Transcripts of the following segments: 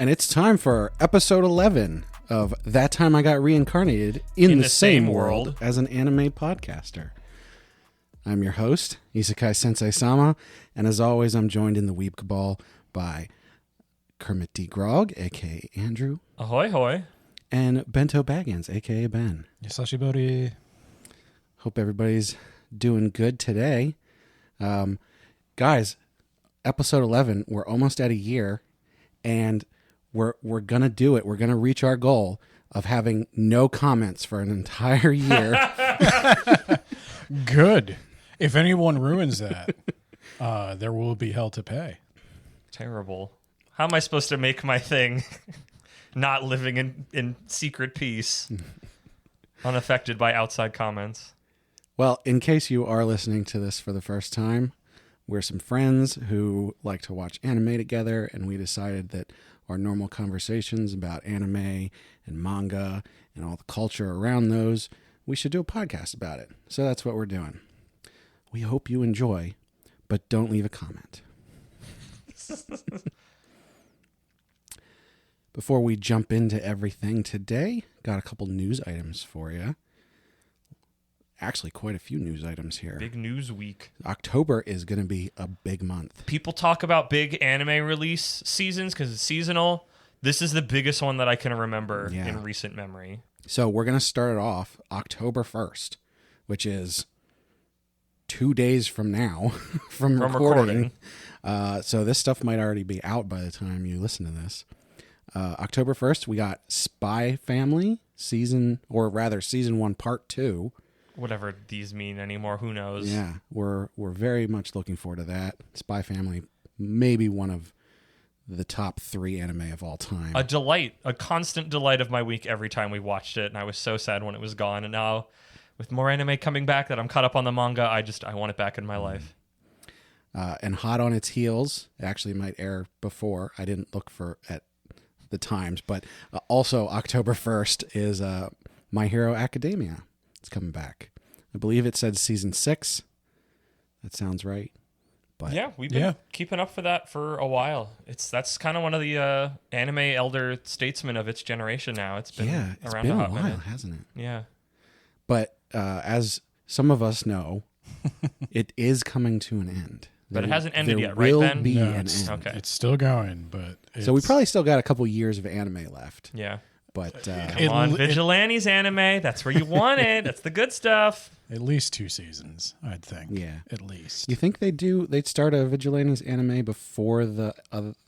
And it's time for episode 11 of That Time I Got Reincarnated in the Same World as an Anime Podcaster. I'm your host, Isekai Sensei Sama, and as always, I'm joined in the Weeb Cabal by Kermit D. Grog, a.k.a. Andrew. Ahoy, hoy. And Bento Baggins, a.k.a. Ben. Yasashibori. Hope everybody's doing good today. Guys, episode 11, we're almost at a year, and we're going to do it. We're going to reach our goal of having no comments for an entire year. Good. If anyone ruins that, there will be hell to pay. Terrible. How am I supposed to make my thing not living in secret peace, unaffected by outside comments? Well, in case you are listening to this for the first time, we're some friends who like to watch anime together, and we decided that our normal conversations about anime and manga and all the culture around those, we should do a podcast about it. So that's what we're doing. We hope you enjoy, but don't leave a comment. Before we jump into everything today, got a couple news items for you. Actually, quite a few news items here. Big news week. October is going to be a big month. People talk about big anime release seasons because it's seasonal. This is the biggest one that I can remember in recent memory. So we're going to start it off October 1st, which is 2 days from now from recording. So this stuff might already be out by the time you listen to this. October 1st, we got Spy Family season 1 part 2. Whatever these mean anymore, who knows? Yeah, we're very much looking forward to that. Spy Family, maybe one of the top 3 anime of all time. A constant delight of my week every time we watched it, and I was so sad when it was gone. And now, with more anime coming back that I'm caught up on the manga, I want it back in my life. And hot on its heels, it actually might air before. I didn't look at the times, but also October 1st is My Hero Academia. It's coming back. I believe it said season 6. That sounds right. But yeah, we've been keeping up for that for a while. That's kind of one of the anime elder statesmen of its generation now. It's been around a hot while, minute. hasn't it? Yeah. But as some of us know, it is coming to an end. But it hasn't ended yet, right, There will Ben? be No, an it's, end. Okay. It's still going, but So we probably still got a couple years of anime left. Yeah. But Come on, Vigilantes anime. That's where you want it. That's the good stuff. at least 2 seasons, I'd think. Yeah. At least. you think they'd start a Vigilantes anime before the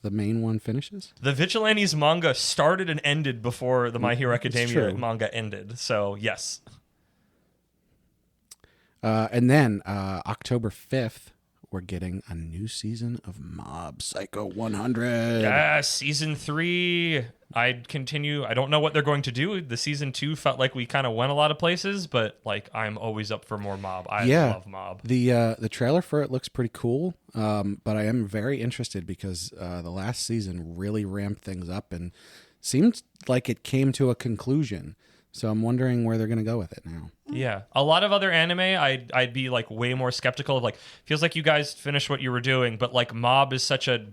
main one finishes? The Vigilantes manga started and ended before the My Hero Academia manga ended. So, yes. And then October 5th, we're getting a new season of Mob Psycho 100. Yeah, season 3. I'd continue. I don't know what they're going to do. The season 2 felt like we kind of went a lot of places, but like I'm always up for more Mob. I love Mob. The trailer for it looks pretty cool, but I am very interested because the last season really ramped things up and seemed like it came to a conclusion. So I'm wondering where they're going to go with it now. Yeah. A lot of other anime, I'd be like way more skeptical of, like, feels like you guys finished what you were doing, but like Mob is such a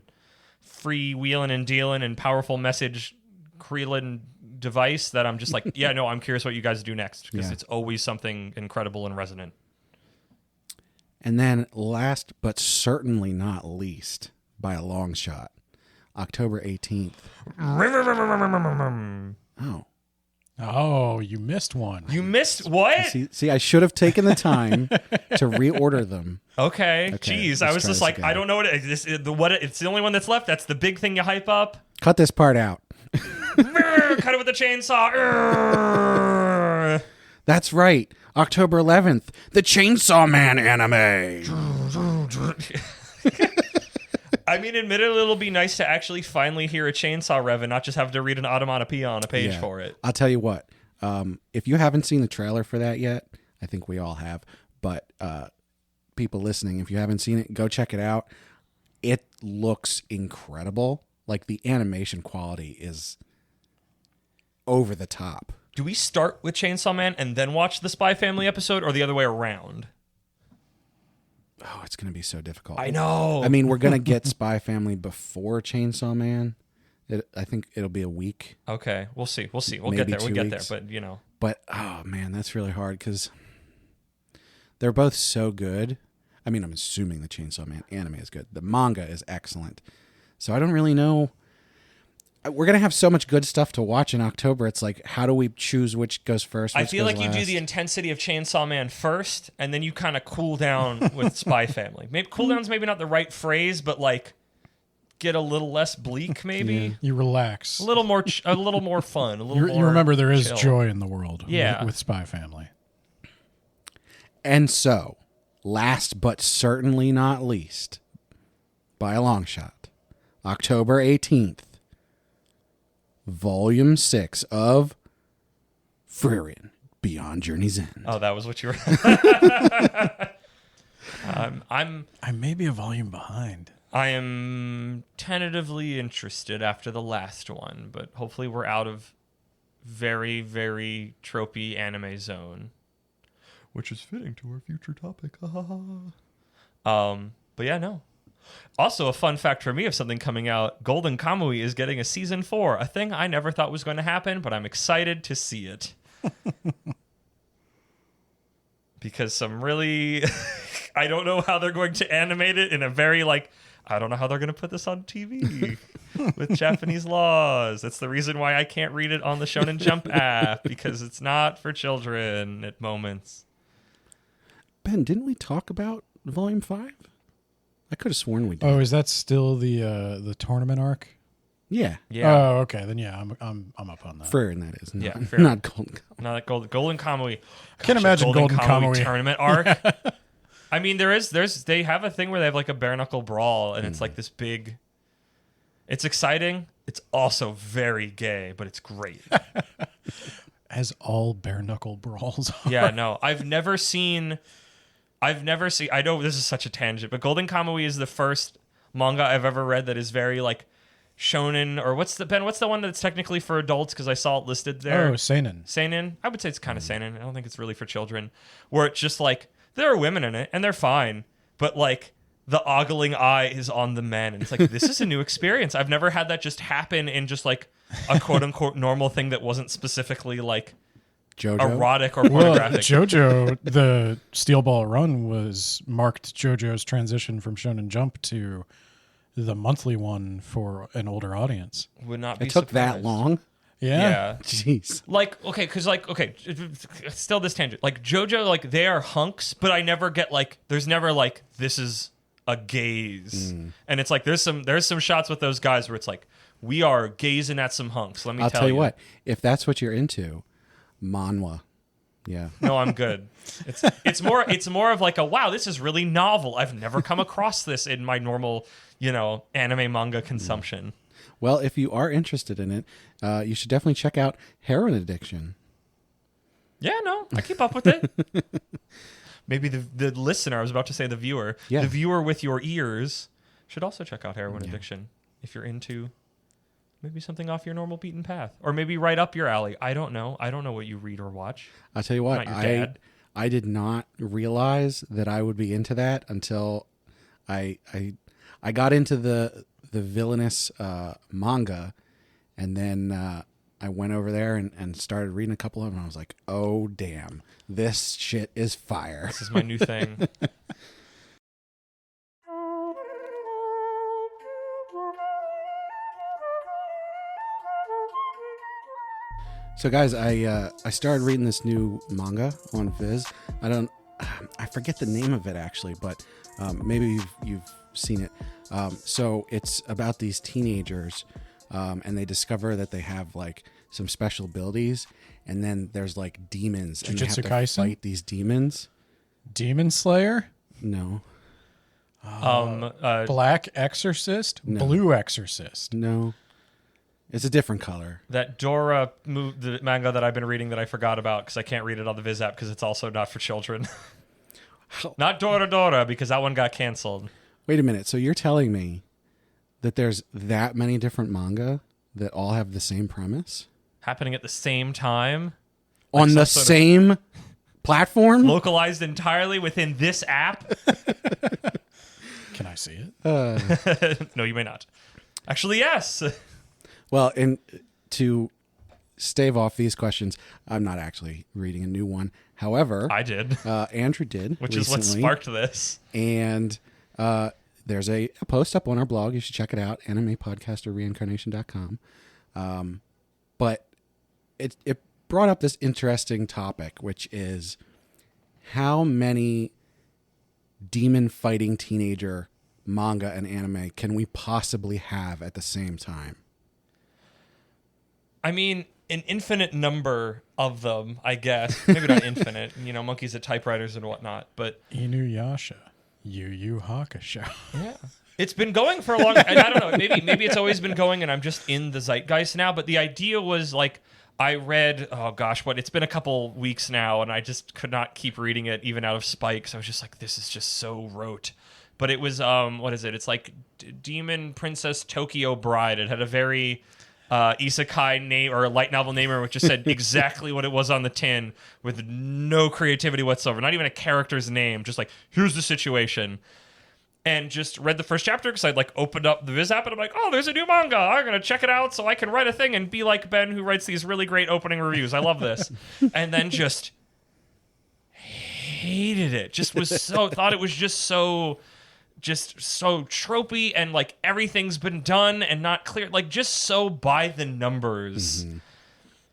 free wheeling and dealing and powerful message creeling device that I'm just like, yeah, no, I'm curious what you guys do next because it's always something incredible and resonant. And then last but certainly not least, by a long shot, October 18th. Oh. Oh, you missed one. You missed what? See, I should have taken the time to reorder them. Okay. Jeez, I was just like, I don't know what it is. It's the only one that's left. That's the big thing you hype up. Cut this part out. Cut it with a chainsaw. That's right. October 11th, the Chainsaw Man anime. I mean, admittedly, it'll be nice to actually finally hear a chainsaw rev and not just have to read an automatopoeia on a page for it. I'll tell you what. If you haven't seen the trailer for that yet, I think we all have. But people listening, if you haven't seen it, go check it out. It looks incredible. Like, the animation quality is over the top. Do we start with Chainsaw Man and then watch the Spy Family episode, or the other way around? Oh, it's going to be so difficult. I know. I mean, we're going to get Spy Family before Chainsaw Man. I think it'll be a week. Okay, we'll see. We'll get Maybe there. 2 We'll get weeks. there. But you know, But oh man, that's really hard because they're both so good. I mean, I'm assuming the Chainsaw Man anime is good. The manga is excellent. So I don't really know. We're gonna have so much good stuff to watch in October. It's like, how do we choose which goes first? I which feel goes like you do last? the intensity of Chainsaw Man first, and then you kind of cool down with Spy Family. Maybe cool down's maybe not the right phrase, but like get a little less bleak, maybe You relax. a little more fun. A little more. You remember there is chill. joy in the world. Yeah. With Spy Family. And so, last but certainly not least, by a long shot, October 18th, Volume 6 of Frieren Beyond Journey's End. Oh, that was what you were. I may be a volume behind. I am tentatively interested after the last one, but hopefully we're out of very, very tropey anime zone, which is fitting to our future topic. But yeah, no. Also, a fun fact for me of something coming out, Golden Kamui is getting a season 4, a thing I never thought was going to happen, but I'm excited to see it. Because some really... I don't know how they're going to animate it in a very, like... I don't know how they're going to put this on TV with Japanese laws. That's the reason why I can't read it on the Shonen Jump app, because it's not for children at moments. Ben, didn't we talk about Volume 5? I could have sworn we did. Oh, is that still the tournament arc? Yeah. Yeah. Oh, okay. Then yeah, I'm up on that. Frieren, that is. Not, Yeah, fair. not Golden Kamuy. Not Golden Kamui. Can't Gosh, imagine a Golden Kamui. tournament arc. I mean, they have a thing where they have like a bare knuckle brawl, and it's like this big. It's exciting. It's also very gay, but it's great. As all bare knuckle brawls are. Yeah, no, I've never seen. I know this is such a tangent, but Golden Kamui is the first manga I've ever read that is very like shonen, or what's the one that's technically for adults, because I saw it listed there. Oh, seinen. Seinen. I would say it's kind of seinen. I don't think it's really for children. Where it's just like there are women in it and they're fine, but like the ogling eye is on the men, and it's like, this is a new experience. I've never had that just happen in just like a quote unquote normal thing that wasn't specifically like JoJo? erotic or Well, pornographic. JoJo, the Steel Ball Run marked JoJo's transition from Shonen Jump to the monthly one for an older audience. Would not be It took that surprised. long? Yeah. Jeez. Like, okay, because, like, okay, still this tangent. Like, JoJo, like, they are hunks, but I never get, like, there's never, like, this is a gaze. And it's like, there's some shots with those guys where it's like, we are gazing at some hunks, let me I'll tell tell you what. If that's what you're into, manhwa. Yeah. No, I'm good. It's more of like a, wow, this is really novel. I've never come across this in my normal, anime manga consumption. Well, if you are interested in it, you should definitely check out Heroin Addiction. Yeah, no, I keep up with it. Maybe the listener, I was about to say the viewer, Yeah. the viewer with your ears should also check out Heroin Addiction if you're into maybe something off your normal beaten path, or maybe right up your alley. I don't know. I don't know what you read or watch. I'll tell you what, Not your dad. I did not realize that I would be into that until I got into the villainous manga, and then I went over there and started reading a couple of them, and I was like, oh damn, this shit is fire. This is my new thing. So guys, I started reading this new manga on Viz. I forget the name of it actually, but maybe you've seen it. So it's about these teenagers, and they discover that they have like some special abilities, and then there's like demons, and they have Jujutsu to Kaisen? fight these demons. Demon Slayer? No, Black Exorcist? No. Blue Exorcist? no, it's a different color. That Dora the manga that I've been reading that I forgot about because I can't read it on the Viz app because it's also not for children. Not Dora because that one got canceled. Wait a minute. So you're telling me that there's that many different manga that all have the same premise Happening at the same time. on the some sort of- same platform? Localized entirely within this app. Can I see it? No, you may not. Actually, yes. Well, and to stave off these questions, I'm not actually reading a new one. However, I did, Andrew did, which recently, is what sparked this. And there's a post up on our blog. You should check it out, animepodcasterreincarnation.com. But it brought up this interesting topic, which is how many demon fighting teenager manga and anime can we possibly have at the same time? I mean, an infinite number of them, I guess. Maybe not infinite, monkeys at typewriters and whatnot, but... Inuyasha, Yu Yu Hakusho. Yeah. It's been going for a long... And I don't know, maybe it's always been going and I'm just in the zeitgeist now, but the idea was like, I read, it's been a couple weeks now, and I just could not keep reading it even out of spite, because I was just like, this is just so rote. But it was, what is it? It's like Demon Princess Tokyo Bride. It had a very... isekai name or a light novel namer, which just said exactly what it was on the tin with no creativity whatsoever, not even a character's name, just like, here's the situation. And just read the first chapter because I'd like opened up the Viz app and I'm like, oh, there's a new manga. I'm going to check it out so I can write a thing and be like Ben, who writes these really great opening reviews. I love this. And then just hated it. Thought it was just so tropey and like everything's been done and not clear, like just so by the numbers. Mm-hmm.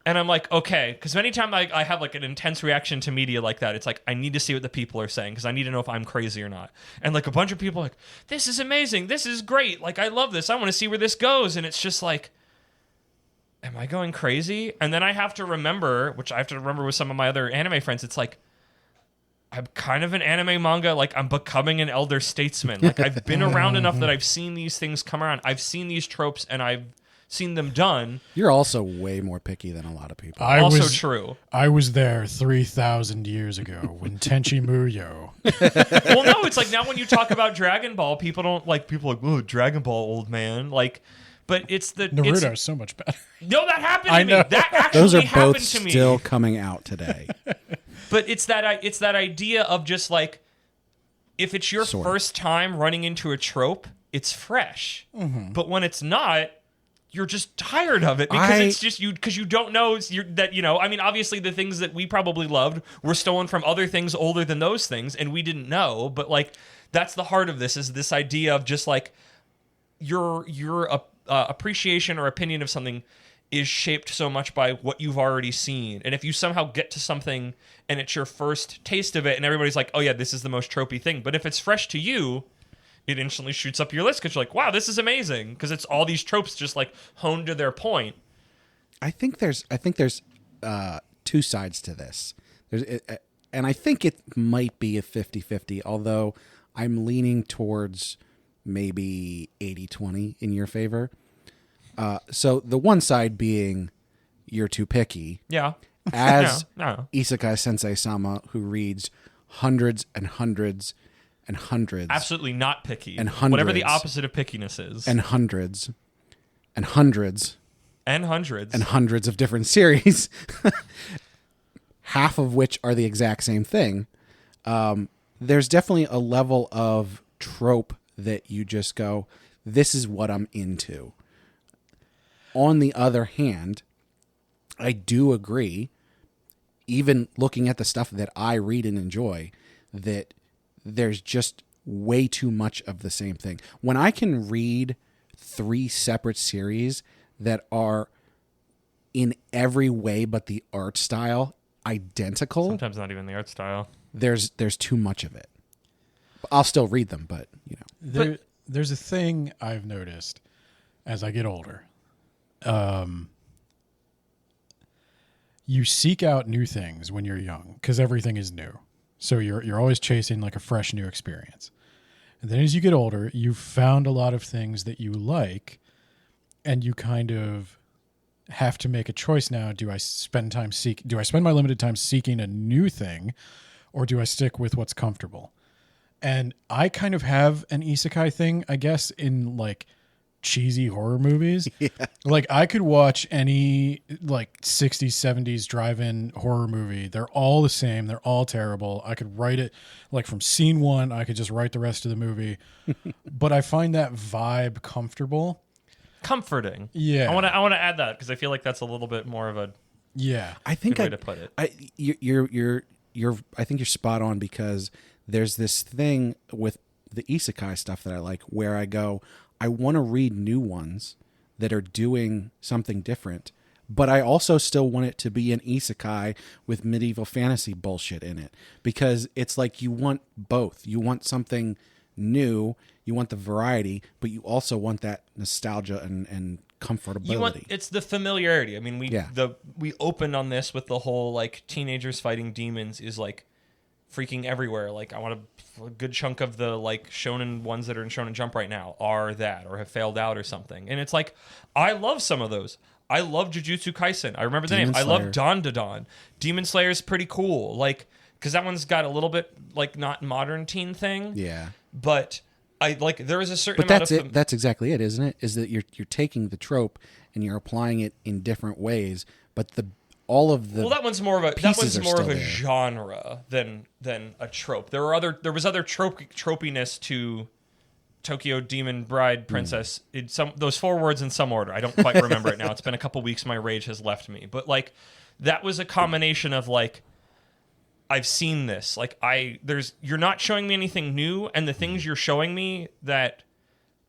And I'm like, okay, because anytime I have like an intense reaction to media like that, it's like I need to see what the people are saying because I need to know if I'm crazy or not. And like a bunch of people are like, this is amazing, this is great, like I love this, I want to see where this goes. And it's just like, am I going crazy? And then I have to remember, which I have to remember with some of my other anime friends, it's like, I'm kind of an anime manga, like I'm becoming an elder statesman. Like I've been around enough that I've seen these things come around. I've seen these tropes and I've seen them done. You're also way more picky than a lot of people. True. I was there 3,000 years ago when Tenchi Muyo. Well, no, it's like now when you talk about Dragon Ball, people are like, oh, Dragon Ball, old man. Like, but it's the... Naruto's so much better. No, that happened to me. That actually Those are happened both to me. Still coming out today. But it's that idea of just like, if it's your first time running into a trope, it's fresh. Mm-hmm. But when it's not, you're just tired of it because it's just because you don't know I mean, obviously the things that we probably loved were stolen from other things older than those things, and we didn't know. But like, that's the heart of this, is this idea of just like your appreciation or opinion of something is shaped so much by what you've already seen. And if you somehow get to something and it's your first taste of it and everybody's like, oh yeah, this is the most tropey thing. But if it's fresh to you, it instantly shoots up your list because you're like, wow, this is amazing. Because it's all these tropes just like honed to their point. I think there's two sides to this. And I think it might be a 50-50, although I'm leaning towards maybe 80-20 in your favor. So the one side being you're too picky. Yeah. As no. Isekai Sensei-sama, who reads hundreds and hundreds and hundreds. Absolutely not picky. And hundreds. Whatever the opposite of pickiness is. And hundreds. And hundreds. And hundreds. And hundreds of different series. Half of which are the exact same thing. There's definitely a level of trope that you just go, this is what I'm into. On the other hand, I do agree, even looking at the stuff that I read and enjoy, that there's just way too much of the same thing. When I can read 3 separate series that are in every way but the art style identical, sometimes not even the art style, there's too much of it. I'll still read them, but there's a thing I've noticed as I get older. You seek out new things when you're young because everything is new. So you're always chasing like a fresh new experience. And then as you get older, you've found a lot of things that you like, and you kind of have to make a choice now. Do I spend my limited time seeking a new thing, or do I stick with what's comfortable? And I kind of have an isekai thing, I guess, in like cheesy horror movies. Yeah. Like I could watch any like 60s, 70s drive-in horror movie. They're all the same. They're all terrible. I could write it like from scene 1. I could just write the rest of the movie. But I find that vibe comfortable. comforting. Yeah. I want to add that because I feel like that's a little bit more of a Yeah. I think good way to put it. I think you're spot on, because there's this thing with the isekai stuff that I like, where I go, I want to read new ones that are doing something different, but I also still want it to be an isekai with medieval fantasy bullshit in it, because it's like you want both. You want something new, you want the variety, but you also want that nostalgia and comfortability. It's the familiarity. I mean, Yeah. we opened on this with the whole like teenagers fighting demons is like freaking everywhere. Like I want a good chunk of the like shonen ones that are in Shonen Jump right now are that or have failed out or something. And it's like I love some of those. I love Jujutsu Kaisen. I remember the Demon name. I Slayer. love Dawn to Dawn. Demon Slayer is pretty cool. Like because that one's got a little bit like not modern teen thing. Yeah. But I like there is a certain But amount that's of it. That's exactly it, isn't it? Is that you're taking the trope and you're applying it in different ways, but all of the well, that one's more of a pieces are still there. genre than a trope. There was other tropiness to Tokyo Demon Bride Princess. Those 4 words in some order. I don't quite remember it now. It's been a couple weeks. My rage has left me. But like that was a combination of like I've seen this. Like you're not showing me anything new, and the things you're showing me that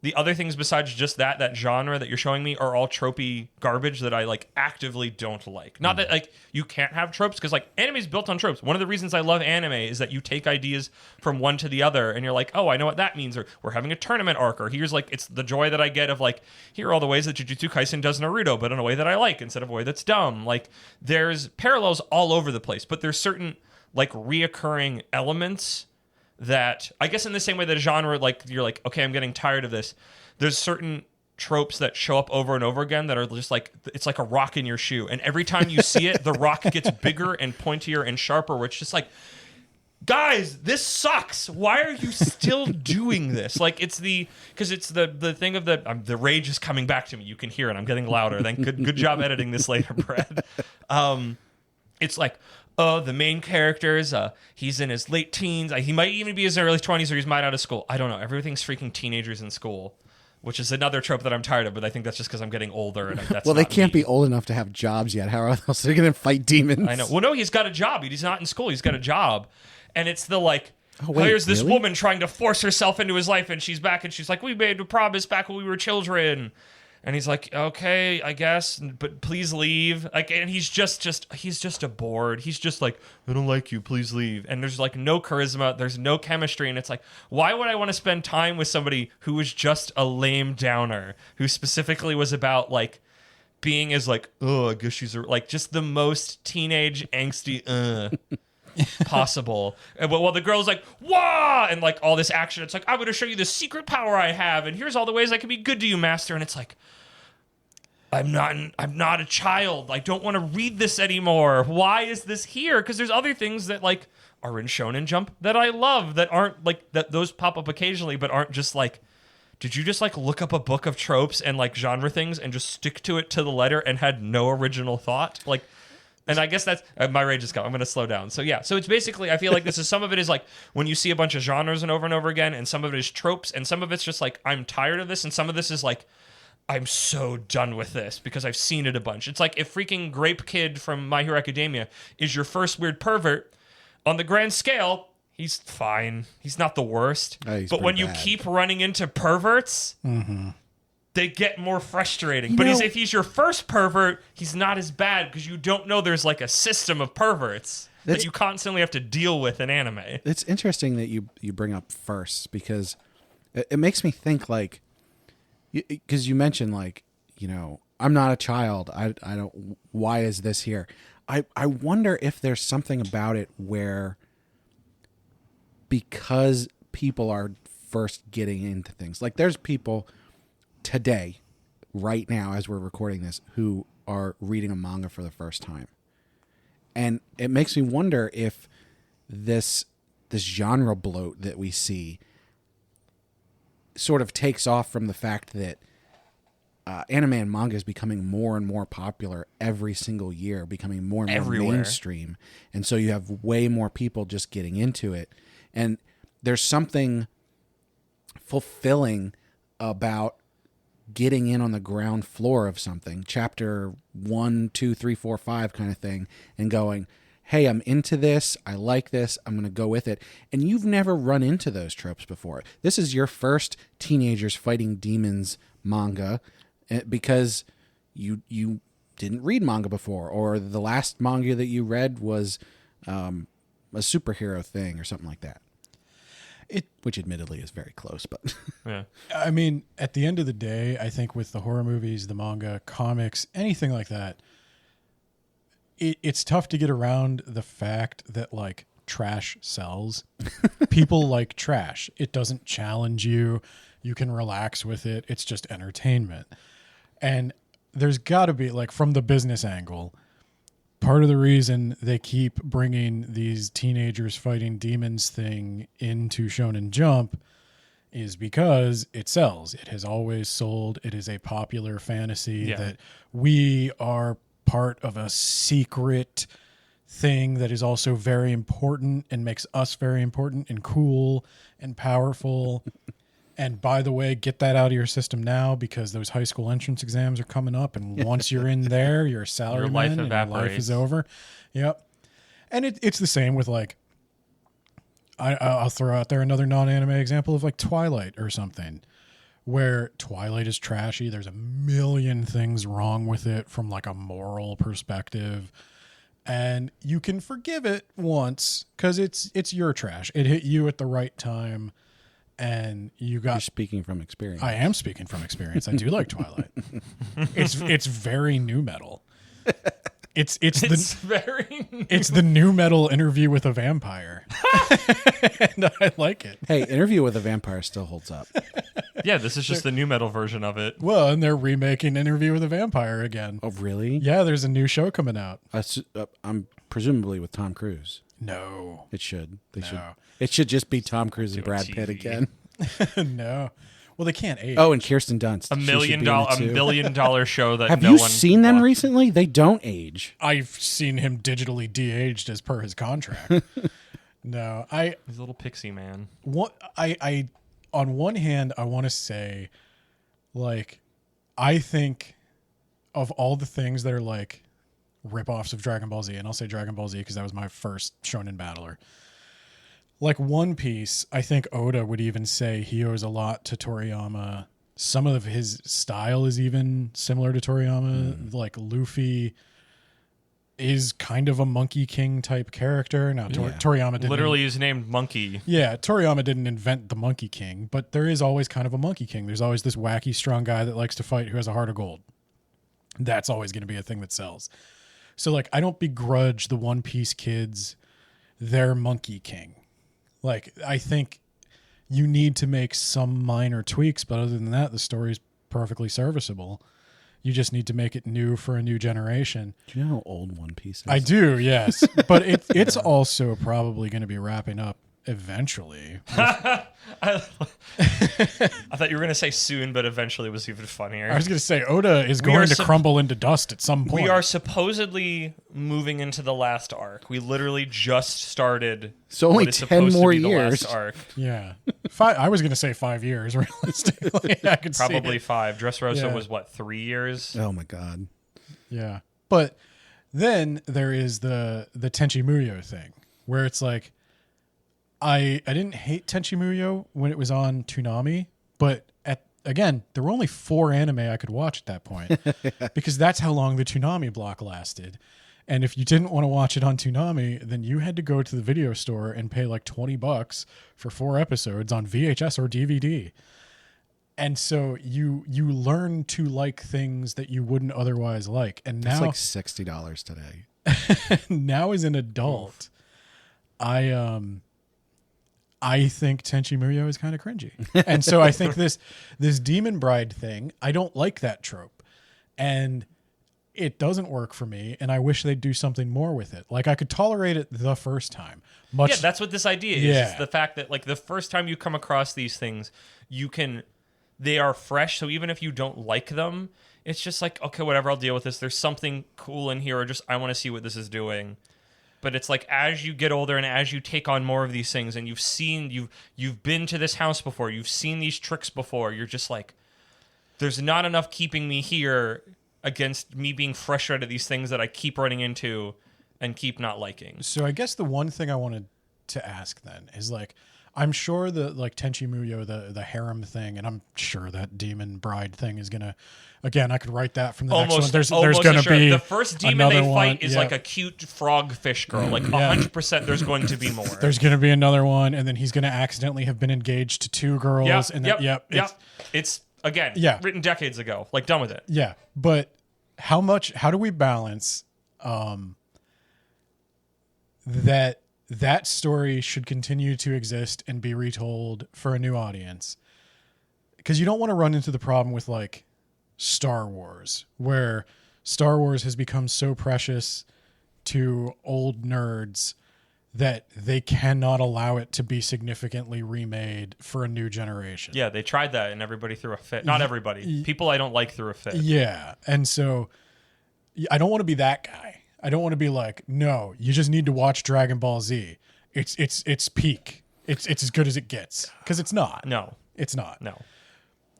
the other things besides just that genre that you're showing me are all tropey garbage that I like actively don't like. Not that like you can't have tropes, because like anime's built on tropes. One of the reasons I love anime is that you take ideas from one to the other and you're like, oh, I know what that means, or we're having a tournament arc, or here's like it's the joy that I get of like here are all the ways that Jujutsu Kaisen does Naruto, but in a way that I like instead of a way that's dumb. Like there's parallels all over the place, but there's certain like reoccurring elements that I guess in the same way that a genre, like you're like, okay, I'm getting tired of this. There's certain tropes that show up over and over again that are just like, it's like a rock in your shoe. And every time you see it, the rock gets bigger and pointier and sharper, where it's just like, guys, this sucks. Why are you still doing this? Like because it's the thing of the rage is coming back to me. You can hear it. I'm getting louder. Good job editing this later, Brad. It's like, oh, the main characters, he's in his late teens. He might even be in his early 20s, or he's might out of school. I don't know. Everything's freaking teenagers in school, which is another trope that I'm tired of, but I think that's just because I'm getting older. And that's well, they not can't me. be old enough to have jobs yet. How else are they going to fight demons? I know. Well, no, he's got a job. He's not in school. He's got a job. And it's the like, Oh, wait, here's this really? woman trying to force herself into his life, and she's back, and she's like, we made a promise back when we were children. And he's like, okay, I guess, but please leave. Like, and he's just a bored. He's just like, I don't like you, please leave. And there's like no charisma, there's no chemistry, and it's like, why would I want to spend time with somebody who was just a lame downer, who specifically was about like being as like, oh, I guess she's like just the most teenage angsty possible. And while the girl's like, wah, and like all this action, it's like, I'm going to show you the secret power I have, and here's all the ways I can be good to you, master. And it's like, I'm not a child. I don't want to read this anymore. Why is this here? Because there's other things that like are in Shonen Jump that I love that aren't like that. Those pop up occasionally, but aren't just like, did you just like look up a book of tropes and like genre things and just stick to it to the letter and had no original thought? Like, and I guess that's my rage is coming. I'm going to slow down. So yeah, so it's basically, I feel like some of it is like when you see a bunch of genres and over again, and some of it is tropes, and some of it's just like, I'm tired of this, and some of this is like, I'm so done with this because I've seen it a bunch. It's like if freaking Grape Kid from My Hero Academia is your first weird pervert, on the grand scale, he's fine. He's not the worst. But when you keep running into perverts, they get more frustrating. But if he's your first pervert, he's not as bad because you don't know there's like a system of perverts that you constantly have to deal with in anime. It's interesting that you bring up first, because it makes me think like, because you mentioned like, you know, I'm not a child. I don't. Why is this here? I wonder if there's something about it where, because people are first getting into things, like there's people today, right now as we're recording this, who are reading a manga for the first time, and it makes me wonder if this genre bloat that we see sort of takes off from the fact that anime and manga is becoming more and more popular every single year, becoming more and more Everywhere. mainstream. And so you have way more people just getting into it. And there's something fulfilling about getting in on the ground floor of something, chapter 1, 2, 3, 4, 5 kind of thing, and going, hey, I'm into this, I like this, I'm going to go with it. And you've never run into those tropes before. This is your first teenagers fighting demons manga because you didn't read manga before, or the last manga that you read was a superhero thing or something like that. Which admittedly is very close, but Yeah. I mean, at the end of the day, I think with the horror movies, the manga, comics, anything like that, it's tough to get around the fact that like trash sells. People like trash. It doesn't challenge you. You can relax with it. It's just entertainment. And there's got to be, like, from the business angle, part of the reason they keep bringing these teenagers fighting demons thing into Shonen Jump is because it sells. It has always sold. It is a popular fantasy that we are part of a secret thing that is also very important and makes us very important and cool and powerful. And by the way, get that out of your system now because those high school entrance exams are coming up. And once you're in there, you're a salaryman and your life is over. Yep. And it's the same with, like, I'll throw out there another non-anime example of like Twilight or something, where Twilight is trashy. There's a million things wrong with it from like a moral perspective. And you can forgive it once because it's your trash. It hit you at the right time. And you're speaking from experience. I am speaking from experience. I do like Twilight. It's very new metal. It's the new metal Interview with a Vampire. And I like it. Hey, Interview with a Vampire still holds up. Yeah, this is just the new metal version of it. Well, and they're remaking Interview with a Vampire again. Oh, really? Yeah, there's a new show coming out. I'm presumably with Tom Cruise. No. It should. They No. should. It should just be Tom Cruise and Brad Pitt again. No. Well, they can't age. Oh, and Kirsten Dunst. A $1 million show that Have no you one seen them watched. recently? They don't age. I've seen him digitally de-aged as per his contract. No, He's a little pixie man. I on one hand, I want to say, like, I think of all the things that are like ripoffs of Dragon Ball Z, and I'll say Dragon Ball Z because that was my first shonen battler. Like One Piece, I think Oda would even say he owes a lot to Toriyama. Some of his style is even similar to Toriyama. Like Luffy is kind of a Monkey King type character. Now, Toriyama didn't... Literally is named Monkey. Yeah, Toriyama didn't invent the Monkey King, but there is always kind of a Monkey King. There's always this wacky, strong guy that likes to fight who has a heart of gold. That's always going to be a thing that sells. So, like, I don't begrudge the One Piece kids their Monkey King. Like, I think you need to make some minor tweaks, but other than that, the story's perfectly serviceable. You just need to make it new for a new generation. Do you know how old One Piece is? I do, yes. But it's also probably going to be wrapping up eventually. I thought you were going to say soon, but eventually was even funnier. I was going to say Oda is going to crumble into dust at some point. We are supposedly moving into the last arc. We literally just started. So only 10 more years. Arc. Yeah. I was going to say 5 years, realistically. I could Probably see 5. Dressrosa Yeah. was, 3 years? Oh, my God. Yeah. But then there is the Tenchi Muyo thing, where it's like, I didn't hate Tenchi Muyo when it was on Toonami, but again, there were only 4 anime I could watch at that point because that's how long the Toonami block lasted. And if you didn't want to watch it on Toonami, then you had to go to the video store and pay like $20 for 4 episodes on VHS or DVD. And so you learn to like things that you wouldn't otherwise like. And now it's like $60 today. now as an adult, I think Tenchi Muyo is kind of cringy. And so I think this Demon Bride thing, I don't like that trope. And it doesn't work for me, and I wish they'd do something more with it. Like, I could tolerate it the first time. Yeah, that's what this idea is. Yeah. Is the fact that, like, the first time you come across these things, they are fresh, so even if you don't like them, it's just like, okay, whatever, I'll deal with this. There's something cool in here, or just, I want to see what this is doing. But it's like, as you get older and as you take on more of these things, and you've been to this house before, you've seen these tricks before, you're just like, there's not enough keeping me here against me being frustrated at these things that I keep running into and keep not liking. So I guess the one thing I wanted to ask then is like, I'm sure the like Tenchi Muyo, the harem thing, and I'm sure that demon bride thing is gonna. Again, I could write that from the next one. There's gonna be the first demon they fight one. is like a cute frog fish girl. Like 100%, there's going to be more. There's gonna be another one, and then he's gonna accidentally have been engaged to 2 girls. It's again, written decades ago. Like, done with it. Yeah, but how do we balance that story should continue to exist and be retold for a new audience? Because you don't want to run into the problem with like Star Wars, where Star Wars has become so precious to old nerds that they cannot allow it to be significantly remade for a new generation. Yeah, they tried that and everybody threw a fit. Not everybody. People I don't like threw a fit. Yeah, and so I don't want to be that guy. I don't want to be like, no, you just need to watch Dragon Ball Z. It's peak. It's as good as it gets. Because it's not. No. It's not. No.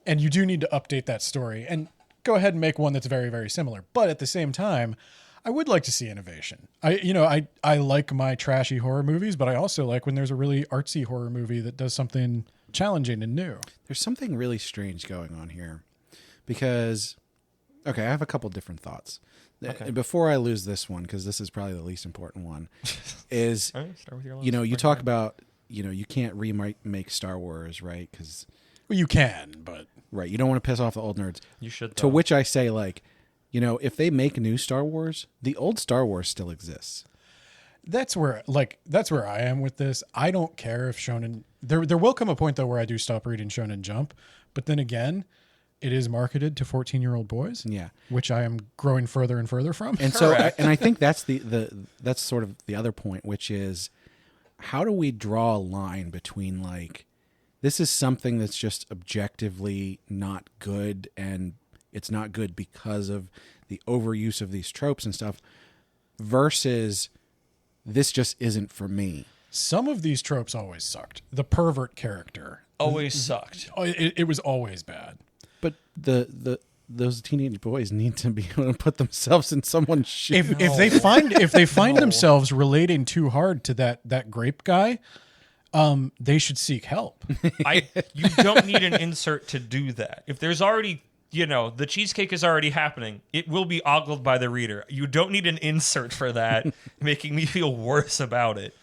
And you do need to update that story and go ahead and make one that's very, very similar. But at the same time, I would like to see innovation. I like my trashy horror movies, but I also like when there's a really artsy horror movie that does something challenging and new. There's something really strange going on here because, okay, I have a couple different thoughts. Okay. Before I lose this one, because this is probably the least important one, is, you talk about, you can't remake Star Wars, right? Because you can, but... Right, you don't want to piss off the old nerds. You should, though. To which I say, like, if they make new Star Wars, the old Star Wars still exists. That's where I am with this. I don't care if Shonen... There will come a point, though, where I do stop reading Shonen Jump. But then again, it is marketed to 14-year-old boys. Yeah. Which I am growing further and further from. And so, I think that's that's sort of the other point, which is, how do we draw a line between, like, this is something that's just objectively not good, and it's not good because of the overuse of these tropes and stuff, versus this just isn't for me. Some of these tropes always sucked. The pervert character always sucked. It was always bad. But those teenage boys need to be able to put themselves in someone's shoes. If they find themselves relating too hard to that grape guy, they should seek help. You don't need an insert to do that. If there's already, the cheesecake is already happening, it will be ogled by the reader. You don't need an insert for that, making me feel worse about it.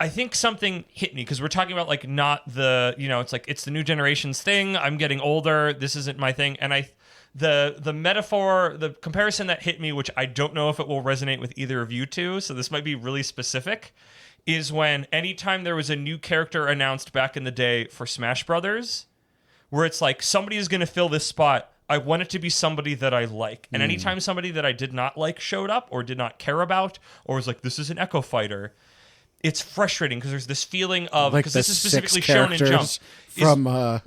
I think something hit me because we're talking about like not the, it's like it's the new generation's thing. I'm getting older. This isn't my thing. And the metaphor, the comparison that hit me, which I don't know if it will resonate with either of you two, so this might be really specific, is when anytime there was a new character announced back in the day for Smash Brothers, where it's like somebody is going to fill this spot, I want it to be somebody that I like. And anytime somebody that I did not like showed up or did not care about or was like, this is an Echo Fighter, it's frustrating because there's this feeling of, because this is specifically shown in Jump. From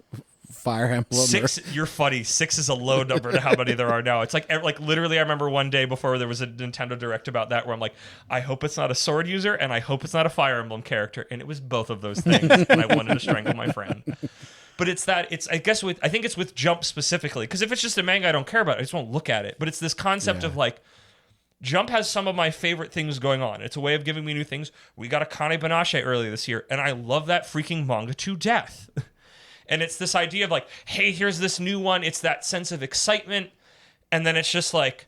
Fire Emblem. 6, you're funny. 6 is a low number to how many there are now. It's like literally I remember one day before there was a Nintendo Direct about that where I'm like, I hope it's not a sword user and I hope it's not a Fire Emblem character. And it was both of those things. And I wanted to strangle my friend. But I think it's with Jump specifically. Because if it's just a manga I don't care about, I just won't look at it. But it's this concept of like, Jump has some of my favorite things going on. It's a way of giving me new things. We got Akane Banashi earlier this year, and I love that freaking manga to death. And it's this idea of like, hey, here's this new one. It's that sense of excitement. And then it's just like,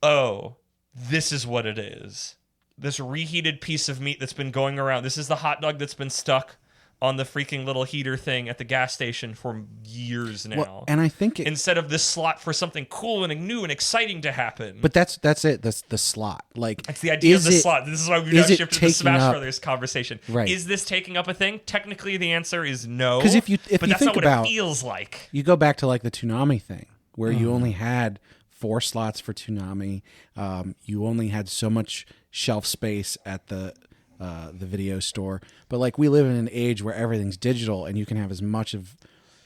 oh, this is what it is. This reheated piece of meat that's been going around. This is the hot dog that's been stuck on the freaking little heater thing at the gas station for years now. Well, and I think instead of this slot for something cool and new and exciting to happen. But that's it. That's the slot. Like, it's the idea of the slot. This is why we now shifted to the Smash Brothers conversation. Right. Is this taking up a thing? Technically, the answer is no. Because if you that's think not what about it feels like. You go back to like the Toonami thing, where you only had 4 slots for Toonami. You only had so much shelf space at the video store, but like we live in an age where everything's digital and you can have as much of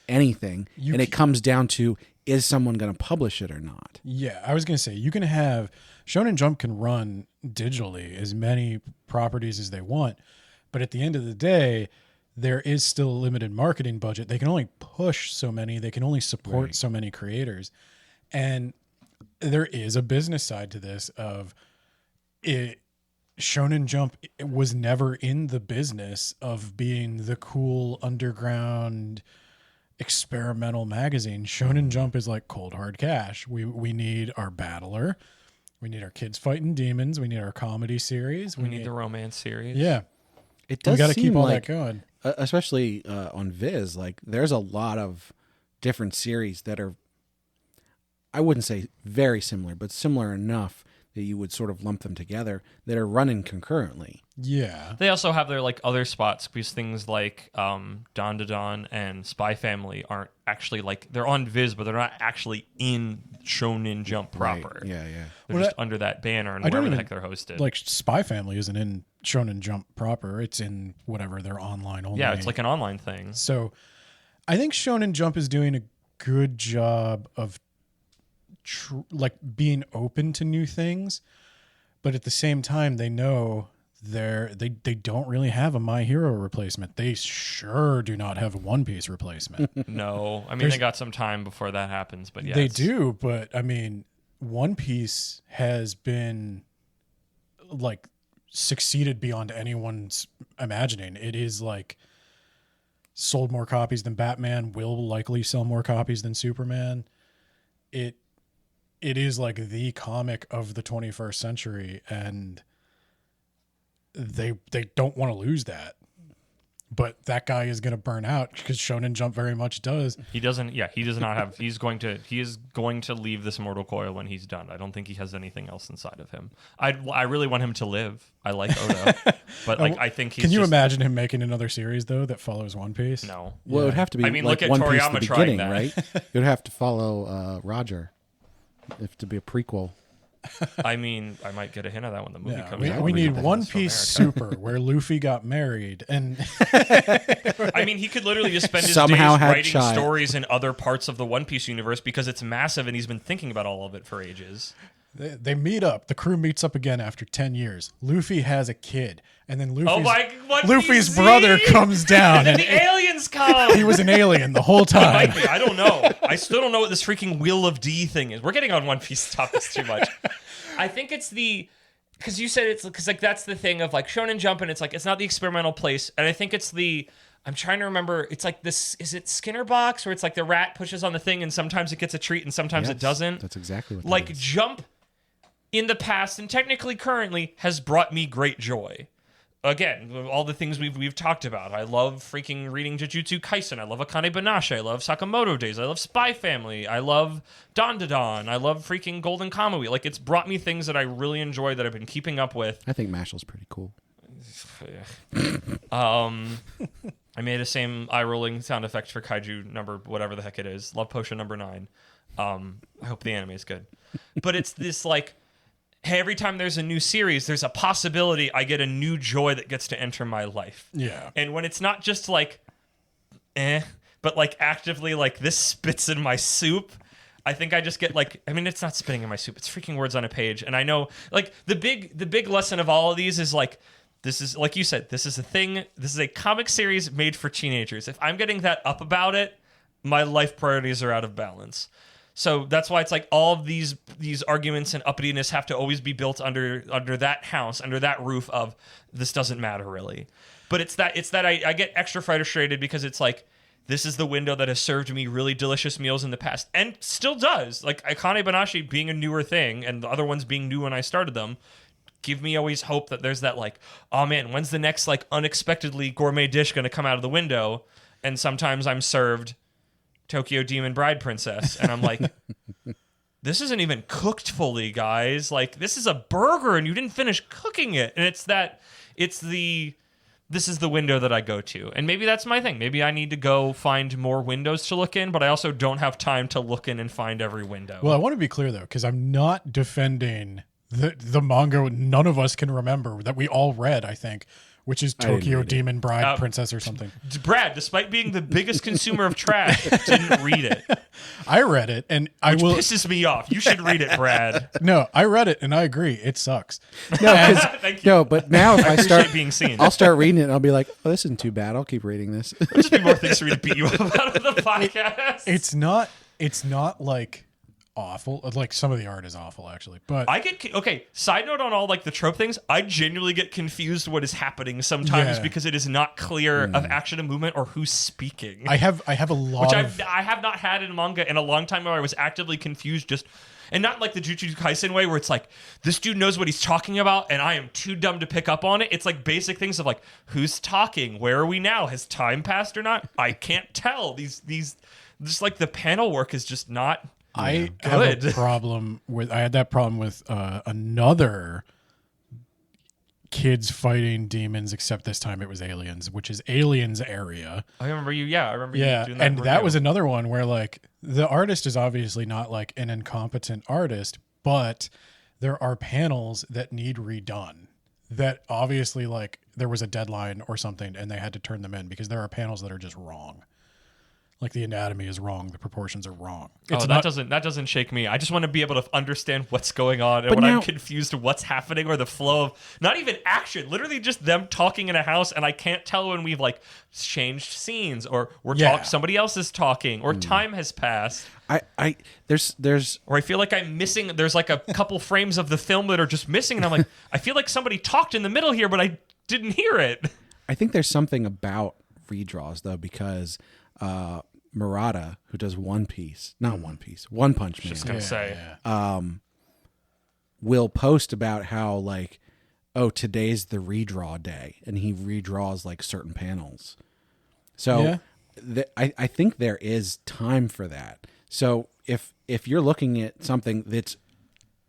anything, and it comes down to, is someone going to publish it or not? Yeah, I was going to say, you can have Shonen Jump can run digitally as many properties as they want, but at the end of the day, there is still a limited marketing budget. They can only push so many. They can only support Right. so many creators. And there is a business side to this of it. Shonen Jump was never in the business of being the cool underground experimental magazine. Shonen Jump is like cold hard cash. We need our battler. We need our kids fighting demons. We need our comedy series. We need the romance series. Yeah. It We does got to seem keep all like, that going. especially on Viz, like there's a lot of different series that are, I wouldn't say very similar, but similar enough that you would sort of lump them together that are running concurrently. Yeah. They also have their like other spots because things like Don to Don and Spy Family aren't actually like they're on Viz, but they're not actually in Shonen Jump proper. Right. Yeah, yeah. They're Well, just under that banner and I don't wherever the even- heck they're hosted. Like Spy Family isn't in Shonen Jump proper. It's in whatever their online only. yeah, it's like an online thing. So I think Shonen Jump is doing a good job of like being open to new things, but at the same time they know they don't really have a My Hero replacement. They sure do not have a One Piece replacement. No, I mean There's- they got some time before that happens, but yeah, They do, but I mean, One Piece has been like succeeded beyond anyone's imagining. It is like sold more copies than Batman, will likely sell more copies than Superman. It is like the comic of the 21st century, and they don't want to lose that. But that guy is going to burn out because Shonen Jump very much does. He doesn't. Yeah, he does not have. He is going to leave this mortal coil when he's done. I don't think he has anything else inside of him. I really want him to live. I like Oda, but like I think he's. Can you just, imagine him making another series though that follows One Piece? No. Well, it would have to be I mean, like look at One Piece Toriyama the trying beginning, that. right? It would have to follow Roger if to be a prequel. I mean, I might get a hint of that when the movie Yeah, comes out. we need That's One for Piece America. Super where Luffy got married and I mean, he could literally just spend his Somehow days had writing child. stories in other parts of the One Piece universe because it's massive and he's been thinking about all of it for ages. they meet up. The crew meets up again after 10 years. Luffy has a kid, and then Luffy's brother comes down, And and the aliens come. he was an alien the whole time. Might be. I don't know. I still don't know what this freaking Wheel of D thing is. We're getting on One Piece topics too much. I think it's because you said it's because like that's the thing of like Shonen Jump, and it's like it's not the experimental place, and I think it's I'm trying to remember. It's like this. Is it Skinner Box where it's like the rat pushes on the thing, and sometimes it gets a treat, and sometimes it Yes, doesn't. That's exactly what. Like that is. Jump in the past and technically currently has brought me great joy. Again, all the things we've talked about. I love freaking reading Jujutsu Kaisen. I love Akane Banashi. I love Sakamoto Days. I love Spy Family. I love Don to Don. I love freaking Golden Kamuy. Like, it's brought me things that I really enjoy that I've been keeping up with. I think Mashal's pretty cool. I made a same eye-rolling sound effect for Kaiju number, whatever the heck it is. Love Potion number 9. I hope the anime is good. But it's this, like, hey, every time there's a new series, there's a possibility I get a new joy that gets to enter my life. Yeah. And when it's not just like, but like actively like this spits in my soup, I think I just get like, I mean, it's not spitting in my soup. It's freaking words on a page. And I know like the big lesson of all of these is like, this is like you said, this is a thing. This is a comic series made for teenagers. If I'm getting that up about it, my life priorities are out of balance. So that's why it's like all of these arguments and uppityness have to always be built under that house, under that roof of this doesn't matter really. But it's that I get extra frustrated because it's like this is the window that has served me really delicious meals in the past and still does. Like Akane Banashi being a newer thing and the other ones being new when I started them, give me always hope that there's that like, oh man, when's the next like unexpectedly gourmet dish going to come out of the window? And sometimes I'm served Tokyo Demon Bride Princess, and I'm like, this isn't even cooked fully, guys. Like, this is a burger, and you didn't finish cooking it. And this is the window that I go to. And maybe that's my thing. Maybe I need to go find more windows to look in, but I also don't have time to look in and find every window. Well, I want to be clear, though, because I'm not defending the manga none of us can remember that we all read, I think, which is didn't Tokyo read it. Demon Bride Princess or something. Brad, despite being the biggest consumer of trash, didn't read it. I read it, and Which pisses me off. You should read it, Brad. No, I read it, and I agree. It sucks. No, Thank you. no, but now if I Appreciate start being seen. I'll start reading it and I'll be like, oh, this isn't too bad. I'll keep reading this. There'll just be more things for me to beat you up about on the podcast. It's not like awful. Like some of the art is awful, actually. But I get okay. Side note on all like the trope things, I genuinely get confused what is happening sometimes Yeah. because it is not clear of action and movement or who's speaking. I have a lot Which of I have not had in manga in a long time where I was actively confused just. And not like the Jujutsu Kaisen way where it's like, this dude knows what he's talking about and I am too dumb to pick up on it. It's like basic things of like, who's talking? Where are we now? Has time passed or not? I can't tell. These just like the panel work is just not I good. have a problem with. I had that problem with another kids fighting demons, except this time it was aliens, which is Aliens Area. I remember you. Yeah, I remember you Yeah, doing that. and that review. was another one where like the artist is obviously not like an incompetent artist, but there are panels that need redone. That obviously like there was a deadline or something, and they had to turn them in because there are panels that are just wrong. Like the anatomy is wrong, the proportions are wrong. It's that doesn't shake me. I just want to be able to understand what's going on, and But when now- I'm confused to what's happening or the flow of not even action, literally just them talking in a house, and I can't tell when we've like changed scenes or somebody else is talking or time has passed. There's Or I feel like I'm missing. There's like a couple frames of the film that are just missing, and I'm like, I feel like somebody talked in the middle here, but I didn't hear it. I think there's something about redraws though, because Murata, who does One Punch Man, Just gonna say, will post about how like, oh, today's the redraw day, and he redraws like certain panels. So I think there is time for that. So if you're looking at something that's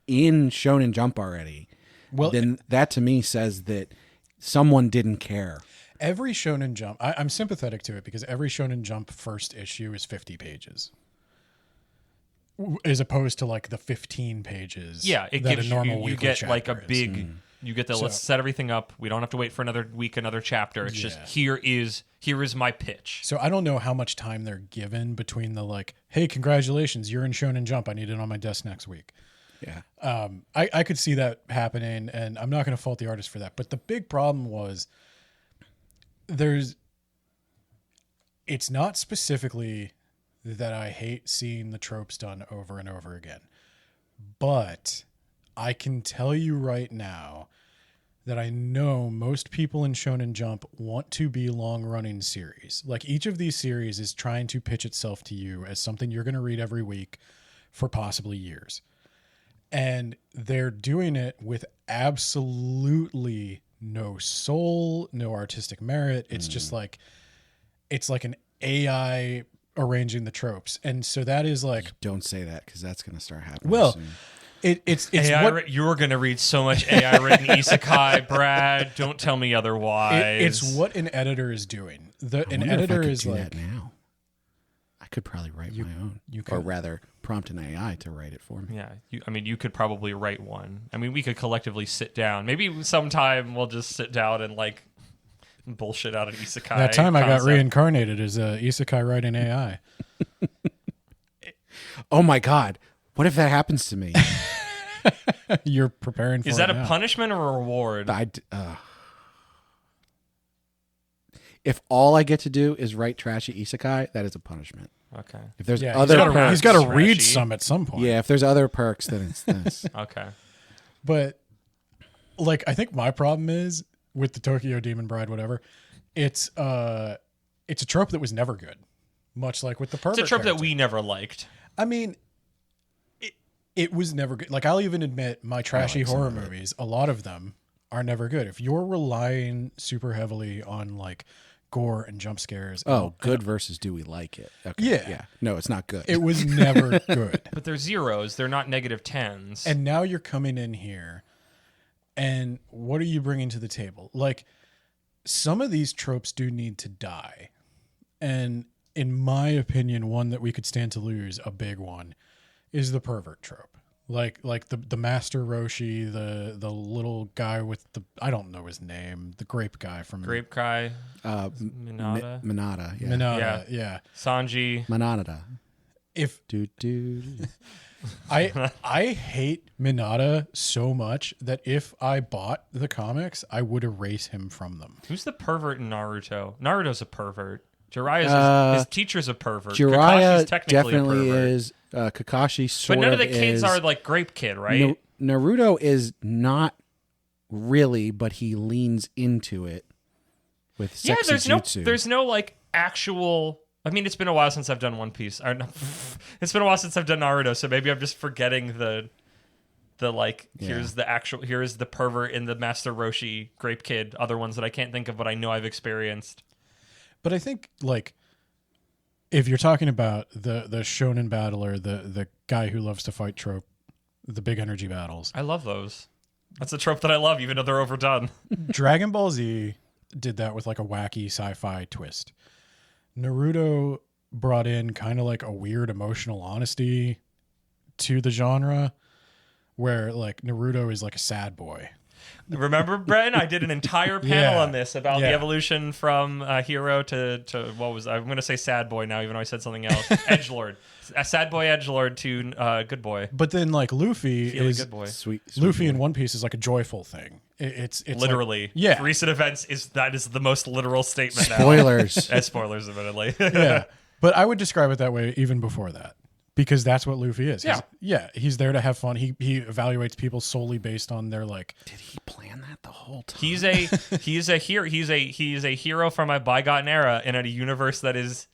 in Shonen Jump already, then that to me says that someone didn't care. Every Shonen Jump, I'm sympathetic to it because every Shonen Jump first issue is 50 pages. As opposed to like the 15 pages. yeah, it that gives a normal you weekly get like a chapter is. big. You get the let's set everything up. We don't have to wait for another week, another chapter. It's just here is my pitch. So I don't know how much time they're given between the like, hey, congratulations, you're in Shonen Jump. I need it on my desk next week. Yeah. I could see that happening, and I'm not going to fault the artist for that. But the big problem was it's not specifically that I hate seeing the tropes done over and over again, but I can tell you right now that I know most people in Shonen Jump want to be long-running series. Like each of these series is trying to pitch itself to you as something you're going to read every week for possibly years. And they're doing it with absolutely no soul, no artistic merit. It's just like, it's like an AI arranging the tropes. And so that is like, Don't say that because that's going to start happening. well, soon. it's AI, what you're going to read so much AI written isekai, Brad. Don't tell me otherwise. it's what an editor is doing. I An wonder if editor I could is do like, that now. I could probably write my own, you or could. rather, prompt an AI to write it for me. Yeah, you could probably write one. I mean, we could collectively sit down. Maybe sometime we'll just sit down and like bullshit out an isekai. that time I got concept. reincarnated as a isekai writing AI. Oh my God. What if that happens to me? You're preparing for Is it that a now. punishment or a reward? If all I get to do is write trashy isekai, that is a punishment. Okay. If there's Yeah, other perks, he's got to Trashy. read some at some point. yeah, if there's other perks, then it's this. Okay. But like, I think my problem is with the Tokyo Demon Bride, whatever. It's a trope that was never good, much like with the pervert. It's a trope that character. we never liked. I mean, it was never good. Like, I'll even admit my trashy like some horror of it. movies, a lot of them are never good. If you're relying super heavily on like gore and jump scares, Oh, good versus do we like it? Okay, Yeah. No, it's not good. it was never good. But they're zeros. They're not negative tens. And now you're coming in here, and what are you bringing to the table? Like, some of these tropes do need to die. And in my opinion, one that we could stand to lose, a big one, is the pervert trope. Like the Master Roshi, the little guy with the, I don't know his name, the grape guy from Grape Cry, Minata. Minata, Yeah. Minata, yeah. Sanji. Minata. If Do do. I hate Minata so much that if I bought the comics, I would erase him from them. Who's the pervert in Naruto? Naruto's a pervert. Jiraiya's his teacher's a pervert. Jiraiya Kakashi's technically definitely a pervert. is. Kakashi sort But none of of the kids is. are like Grape Kid, right? Naruto is not really, but he leans into it with sexy jutsu. there's no like actual. I mean, it's been a while since I've done One Piece. It's been a while since I've done Naruto, so maybe I'm just forgetting the like. Yeah. Here's the pervert in the Master Roshi, Grape Kid, other ones that I can't think of, but I know I've experienced. But I think, like, if you're talking about the shonen battler, the guy who loves to fight trope, the big energy battles, I love those. That's a trope that I love, even though they're overdone. Dragon Ball Z did that with like a wacky sci-fi twist. Naruto brought in kind of like a weird emotional honesty to the genre, where like Naruto is like a sad boy. Remember, Bren? I did an entire panel Yeah. on this about the Yeah. evolution from hero to what was I'm going to say sad boy now, even though I said something else. Edgelord, a sad boy edgelord to good boy. But then like Luffy Feely is good boy. Sweet Luffy boy. in One Piece is like a joyful thing. It's Literally, like, yeah. Recent events is the most literal statement now. Spoilers. As spoilers, admittedly. Yeah. But I would describe it that way even before that. Because that's what Luffy is. Yeah. He's there to have fun. He evaluates people solely based on their like. Did he plan that the whole time? He's a hero. He's a hero from a bygone era in a universe that is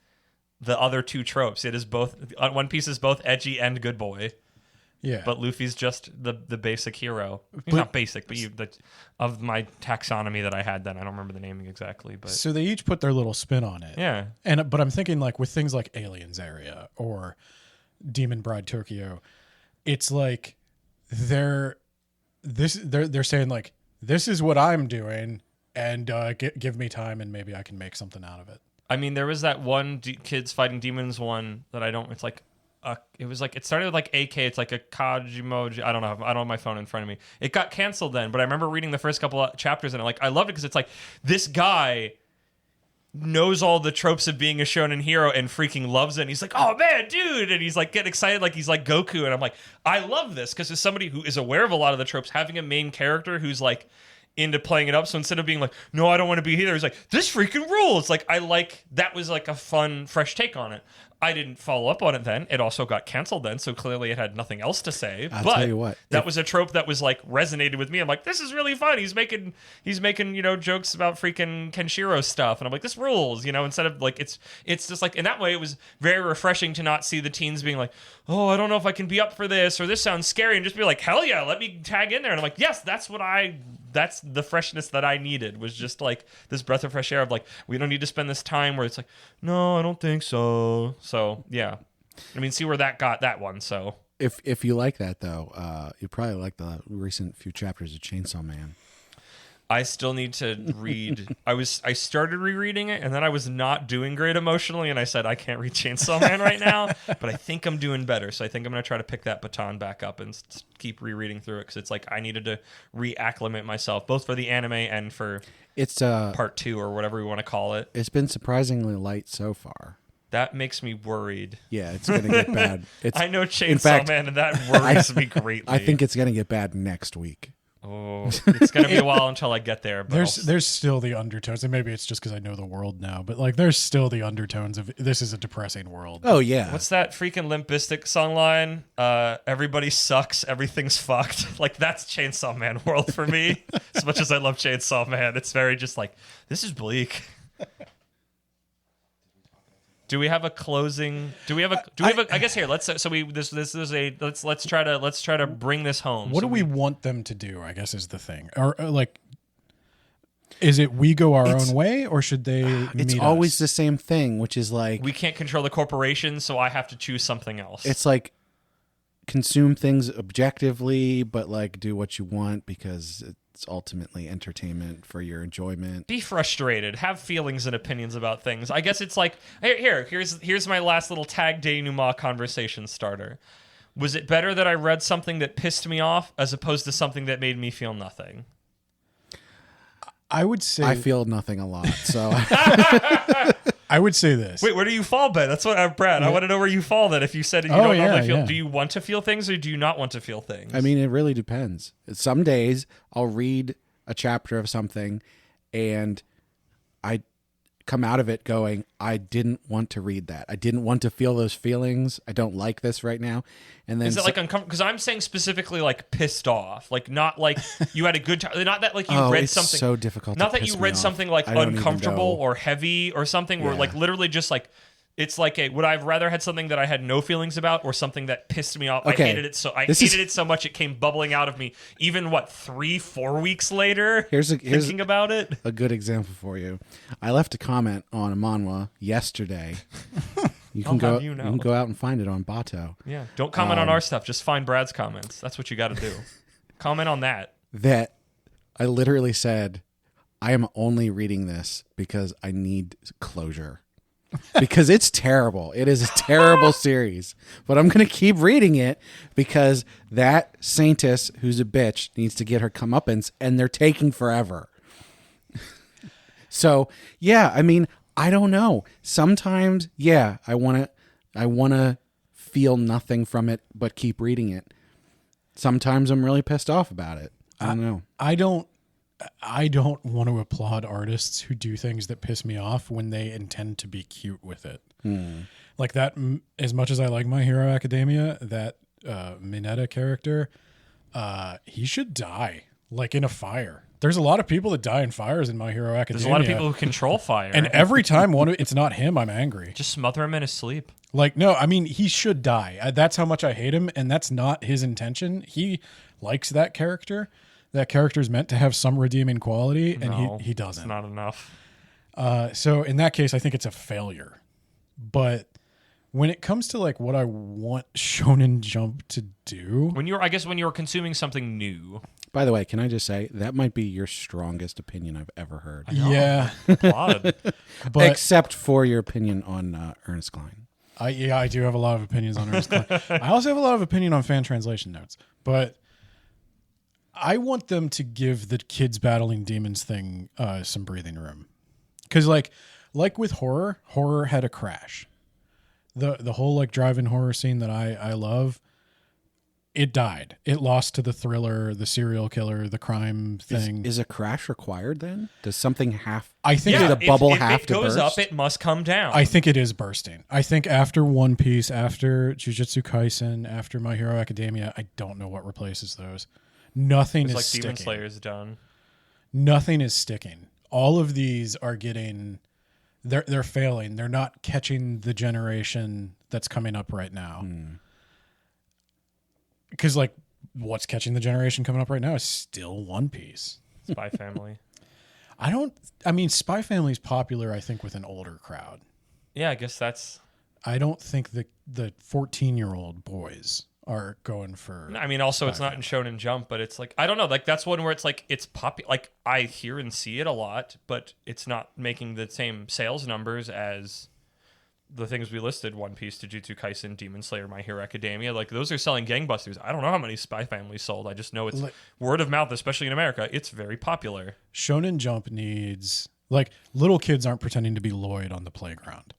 the other two tropes. It is both. One Piece is both edgy and good boy. Yeah. But Luffy's just the basic hero. He's not basic, but of my taxonomy that I had then. I don't remember the naming exactly, but So they each put their little spin on it. yeah. But I'm thinking like with things like Aliens Area or Demon Bride Tokyo, it's like they're saying like, this is what I'm doing, and give me time and maybe I can make something out of it. I mean, there was that one kids fighting demons one that I don't. It's like it started with like AK. It's like a Kajimoji. I don't know. I don't have my phone in front of me. It got canceled then, but I remember reading the first couple of chapters and I loved it because it's like this guy knows all the tropes of being a shonen hero and freaking loves it. And he's like, oh man, dude. And he's like getting excited like he's like Goku. And I'm like, I love this because as somebody who is aware of a lot of the tropes, having a main character who's like into playing it up. So instead of being like, no, I don't want to be here, he's like, this freaking rules. Like, that was like a fun, fresh take on it. I didn't follow up on it then. It also got canceled then, so clearly it had nothing else to say. I'll but tell you what, that was a trope that was like resonated with me. I'm like, this is really fun. He's making jokes about freaking Kenshiro stuff, and I'm like, this rules. Instead of like it's just like in that way, it was very refreshing to not see the teens being like, oh, I don't know if I can be up for this or this sounds scary, and just be like, hell yeah, let me tag in there. And I'm like, yes, that's the freshness that I needed, was just like this breath of fresh air of like, we don't need to spend this time where it's like, no, I don't think so. So yeah, I mean, see where that got that one. So If you like that though, you probably like the recent few chapters of Chainsaw Man. I still need to read. I started rereading it, and then I was not doing great emotionally, and I said I can't read Chainsaw Man right now, but I think I'm doing better. So I think I'm going to try to pick that baton back up and keep rereading through it, because it's like I needed to reacclimate myself, both for the anime and for It's part 2 or whatever we want to call it. It's been surprisingly light so far. That makes me worried. Yeah, it's going to get bad. I know Chainsaw in fact, Man, and that worries me greatly. I think it's going to get bad next week. Oh, it's going to be a while until I get there. But There's still the undertones, and maybe it's just because I know the world now, but like there's still the undertones of this is a depressing world. Oh yeah. What's that freaking Limp Bizkit song line? Everybody sucks, everything's fucked. Like, that's Chainsaw Man world for me. As much as I love Chainsaw Man, it's very just like, this is bleak. Do we have a closing? I guess here. Let's try to bring this home. What do we want them to do, I guess, is the thing. Or like, is it we go our own way, or should they It's meet always us? the same thing, which is like We can't control the corporation, so I have to choose something else. it's like consume things objectively, but like do what you want because it's ultimately entertainment for your enjoyment. Be frustrated, have feelings and opinions about things. I guess it's like here's my last little tag denouement conversation starter. Was it better that I read something that pissed me off as opposed to something that made me feel nothing? I would say I feel nothing a lot, so I would say this. Wait, where do you fall, Ben? That's what Brad. I want to know where you fall. Then, if you said you don't normally feel, do you want to feel things or do you not want to feel things? I mean, it really depends. Some days I'll read a chapter of something, and I come out of it going, I didn't want to read that. I didn't want to feel those feelings. I don't like this right now. And then is it like uncomfortable? Because I'm saying specifically like pissed off, like not like you had a good time, not that like you read it's something so difficult. not to that you piss me read off. something like I don't even uncomfortable know. or heavy or something where Yeah. like literally just like it's like would I have rather had something that I had no feelings about or something that pissed me off? Okay. I hated it so it so much it came bubbling out of me. Even 3-4 weeks later, thinking about it. A good example for you. I left a comment on a manhwa yesterday. You can go. You can go out and find it on Bato. Yeah, don't comment on our stuff. Just find Brad's comments. That's what you got to do. Comment on that. That I literally said, I am only reading this because I need closure. Because it's terrible. It is a terrible series. But I'm going to keep reading it because that Saintess, who's a bitch, needs to get her comeuppance, and they're taking forever. So, yeah, I mean, I don't know. Sometimes, yeah, I want to feel nothing from it, but keep reading it. Sometimes I'm really pissed off about it. I don't know. I don't want to applaud artists who do things that piss me off when they intend to be cute with it. Like that, as much as I like My Hero Academia, that Mineta character, he should die, like in a fire. There's a lot of people that die in fires in My Hero Academia. There's a lot of people who control fire. And every time it's not him, I'm angry. Just smother him in his sleep. Like, no, I mean, he should die. That's how much I hate him, and that's not his intention. He likes that character. That character's meant to have some redeeming quality, and he doesn't. It's not enough. So in that case, I think it's a failure. But when it comes to like what I want Shonen Jump to do, when you're consuming something new. By the way, can I just say that might be your strongest opinion I've ever heard. yeah, Applaud. but Except for your opinion on Ernest Klein. I do have a lot of opinions on Ernest Klein. I also have a lot of opinion on fan translation notes, but I want them to give the kids battling demons thing some breathing room, because like with horror had a crash. The whole like drive-in horror scene that I love, it died. It lost to the thriller, the serial killer, the crime thing. Is a crash required then? Does something have? I think the bubble have if to it goes burst? up, it must come down. I think it is bursting. I think after One Piece, after Jujutsu Kaisen, after My Hero Academia, I don't know what replaces those. Nothing it's is like sticking. Demon Slayer's done. Nothing is sticking. All of these are getting, they're failing. They're not catching the generation that's coming up right now. Because like what's catching the generation coming up right now is still One Piece. Spy Family. I mean, Spy Family's popular, I think, with an older crowd. Yeah, I guess that's. I don't think the 14-year-old boys are going for. I mean, also it's not in Shonen Jump, but it's like I don't know. Like that's one where it's like it's like I hear and see it a lot, but it's not making the same sales numbers as the things we listed: One Piece, Jujutsu Kaisen, Demon Slayer, My Hero Academia. Like those are selling gangbusters. I don't know how many Spy Families sold. I just know it's word of mouth, especially in America. It's very popular. Shonen Jump needs like little kids aren't pretending to be Lloyd on the playground.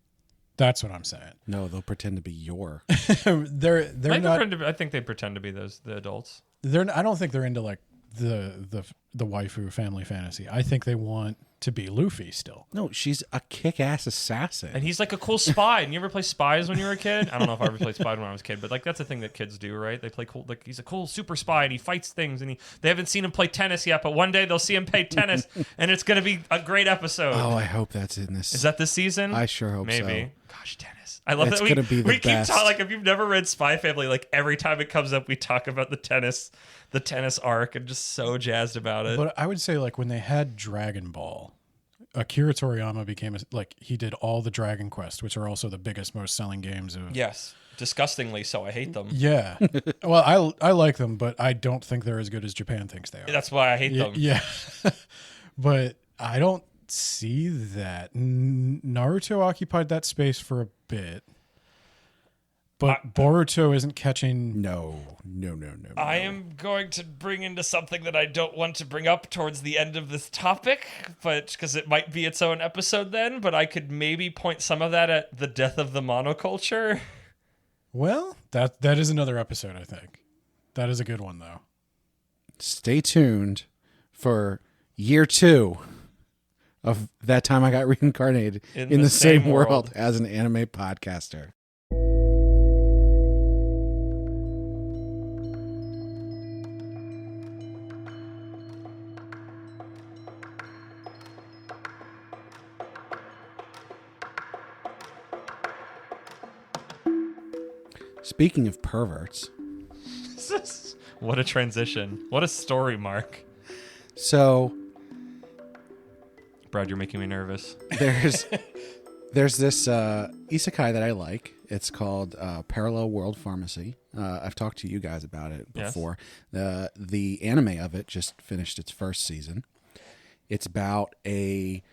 That's what I'm saying. No, they'll pretend to be your. they're not. I think they pretend to be the adults. I don't think they're into like the waifu family fantasy. I think they want to be Luffy still. No, she's a kick-ass assassin. And he's like a cool spy. And you ever play spies when you were a kid? I don't know if I ever played spies when I was a kid, but like that's a thing that kids do, right? They play cool. Like he's a cool super spy and he fights things. And they haven't seen him play tennis yet, but one day they'll see him play tennis, and it's gonna be a great episode. Oh, I hope that's in this. Is that this season? I sure hope so. Maybe. Gosh, tennis. I love It's that gonna be the we keep best. talking. Like if you've never read Spy Family, like every time it comes up, we talk about the tennis arc, and just so jazzed about it. But I would say like when they had Dragon Ball, Akira Toriyama became he did all the Dragon Quest, which are also the biggest, most selling games of. Yes, disgustingly so. I hate them. Yeah. Well, I like them, but I don't think they're as good as Japan thinks they are. That's why I hate them. Yeah. But I don't see that. Naruto occupied that space for a bit. But Boruto isn't catching. No. I am going to bring into something that I don't want to bring up towards the end of this topic, but because it might be its own episode then, but I could maybe point some of that at the death of the monoculture. Well, that is another episode, I think. That is a good one, though. Stay tuned for year 2 of that time I got reincarnated in the same world as an anime podcaster. Speaking of perverts. What a transition. What a story, Mark. So, Brad, you're making me nervous. there's this isekai that I like. It's called Parallel World Pharmacy. I've talked to you guys about it before. Yes. The anime of it just finished its first season. It's about a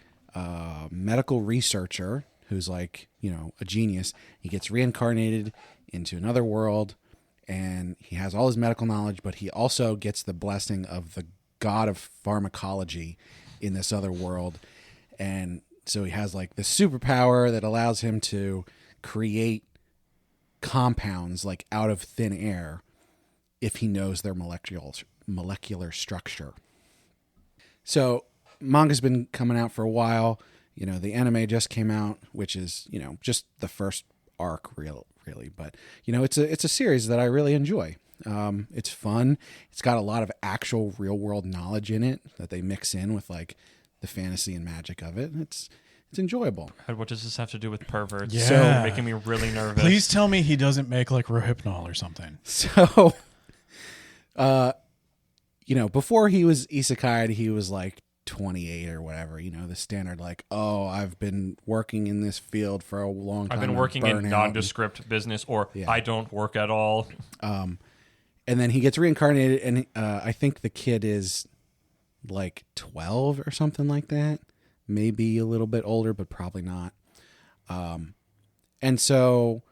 medical researcher who's like, a genius. He gets reincarnated into another world, and he has all his medical knowledge, but he also gets the blessing of the god of pharmacology in this other world. And so he has like this superpower that allows him to create compounds like out of thin air if he knows their molecular structure. So manga's been coming out for a while. The anime just came out, which is, just the first arc really. But, it's a series that I really enjoy. It's fun. It's got a lot of actual real world knowledge in it that they mix in with like the fantasy and magic of it. It's enjoyable. What does this have to do with perverts? Yeah. So making me really nervous. Please tell me he doesn't make like Rohypnol or something. So, before he was isekai, he was like 28 or whatever, the standard like, oh, I've been working in this field for a long time. I've been working in nondescript business, or I don't work at all. And then he gets reincarnated, and I think the kid is like 12 or something like that. Maybe a little bit older, but probably not. And so,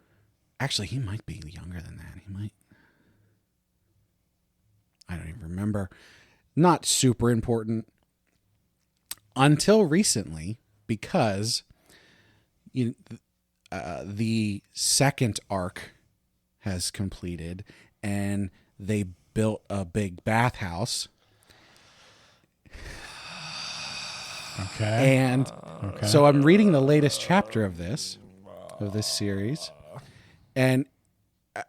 actually, he might be younger than that. I don't even remember. Not super important. Until recently, because the second arc has completed, and they built a big bathhouse. Okay. And so I'm reading the latest chapter of this series, and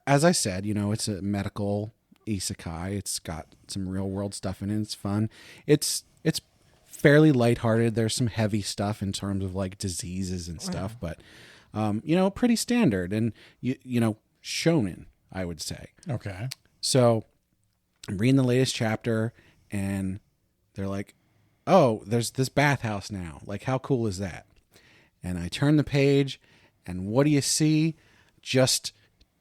as I said, it's a medical isekai. It's got some real world stuff in it. It's fun. It's fairly lighthearted. There's some heavy stuff in terms of like diseases and stuff, but pretty standard and shonen, I would say. Okay. So I'm reading the latest chapter, and they're like, oh, there's this bathhouse now. Like, how cool is that? And I turn the page, and what do you see? Just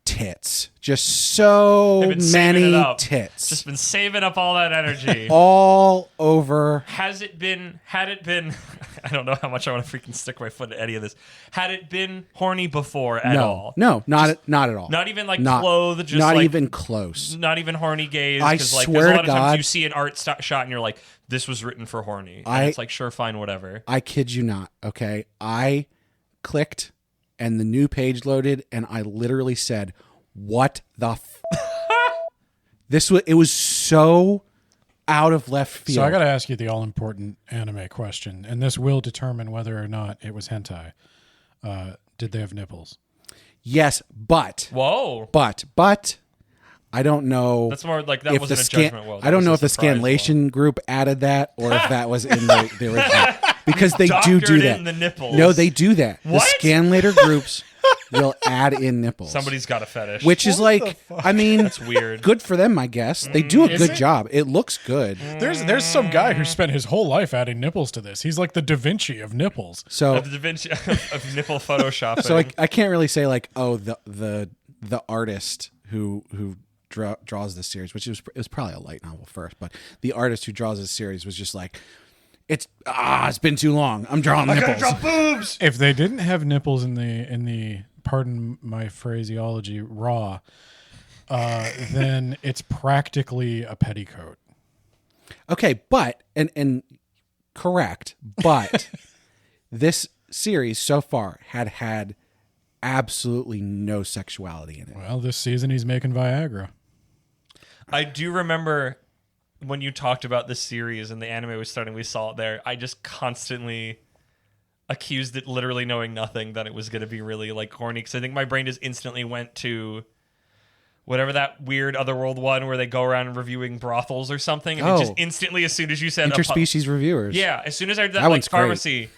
tits. Just so many tits. Just been saving up all that energy. All over. Had it been, I don't know how much I want to freaking stick my foot in any of this. Had it been horny before at all? No, not at all. Not even like clothed, just not like, even close. Not even horny gaze. I swear swear there's a lot to of God, times you see an art shot and you're like, this was written for horny. And it's like, sure, fine, whatever. I kid you not, okay? I clicked, and the new page loaded, and I literally said, what the it was so out of left field. So I got to ask you the all-important anime question, and this will determine whether or not it was hentai. Did they have nipples? Yes, but... Whoa. But I don't know... That's more like that wasn't a judgment world. I don't know if the Scanlation group added that, or if that was in the original. Because they do that. In the nipples. No, they do that. What? The Scanlator groups will add in nipples. Somebody's got a fetish. Which is like, I mean, that's weird. Good for them, I guess. They do a good job. It looks good. There's some guy who spent his whole life adding nipples to this. He's like the Da Vinci of nipples. So the Da Vinci of nipple photoshopping. So I can't really say like, oh, the artist who draws this series, which it was probably a light novel first, but the artist who draws this series was just like, it's been too long. I'm drawing nipples. I gotta draw boobs. If they didn't have nipples in the pardon my phraseology, raw, then it's practically a petticoat. Okay, but and correct, but this series so far had absolutely no sexuality in it. Well, this season he's making Viagra. I do remember when you talked about this series and the anime was starting, we saw it there. I just constantly accused it, literally knowing nothing, that it was going to be really like corny. Because I think my brain just instantly went to whatever that weird Otherworld one where they go around reviewing brothels or something. And it just instantly, as soon as you said interspecies reviewers. Yeah, as soon as I heard that like one's pharmacy,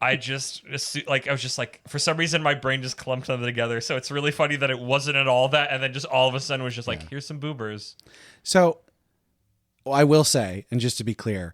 I just like, I was just like, for some reason my brain just clumped them together. So it's really funny that it wasn't at all that, and then just all of a sudden was just like, here's some boobers. So I will say, and just to be clear,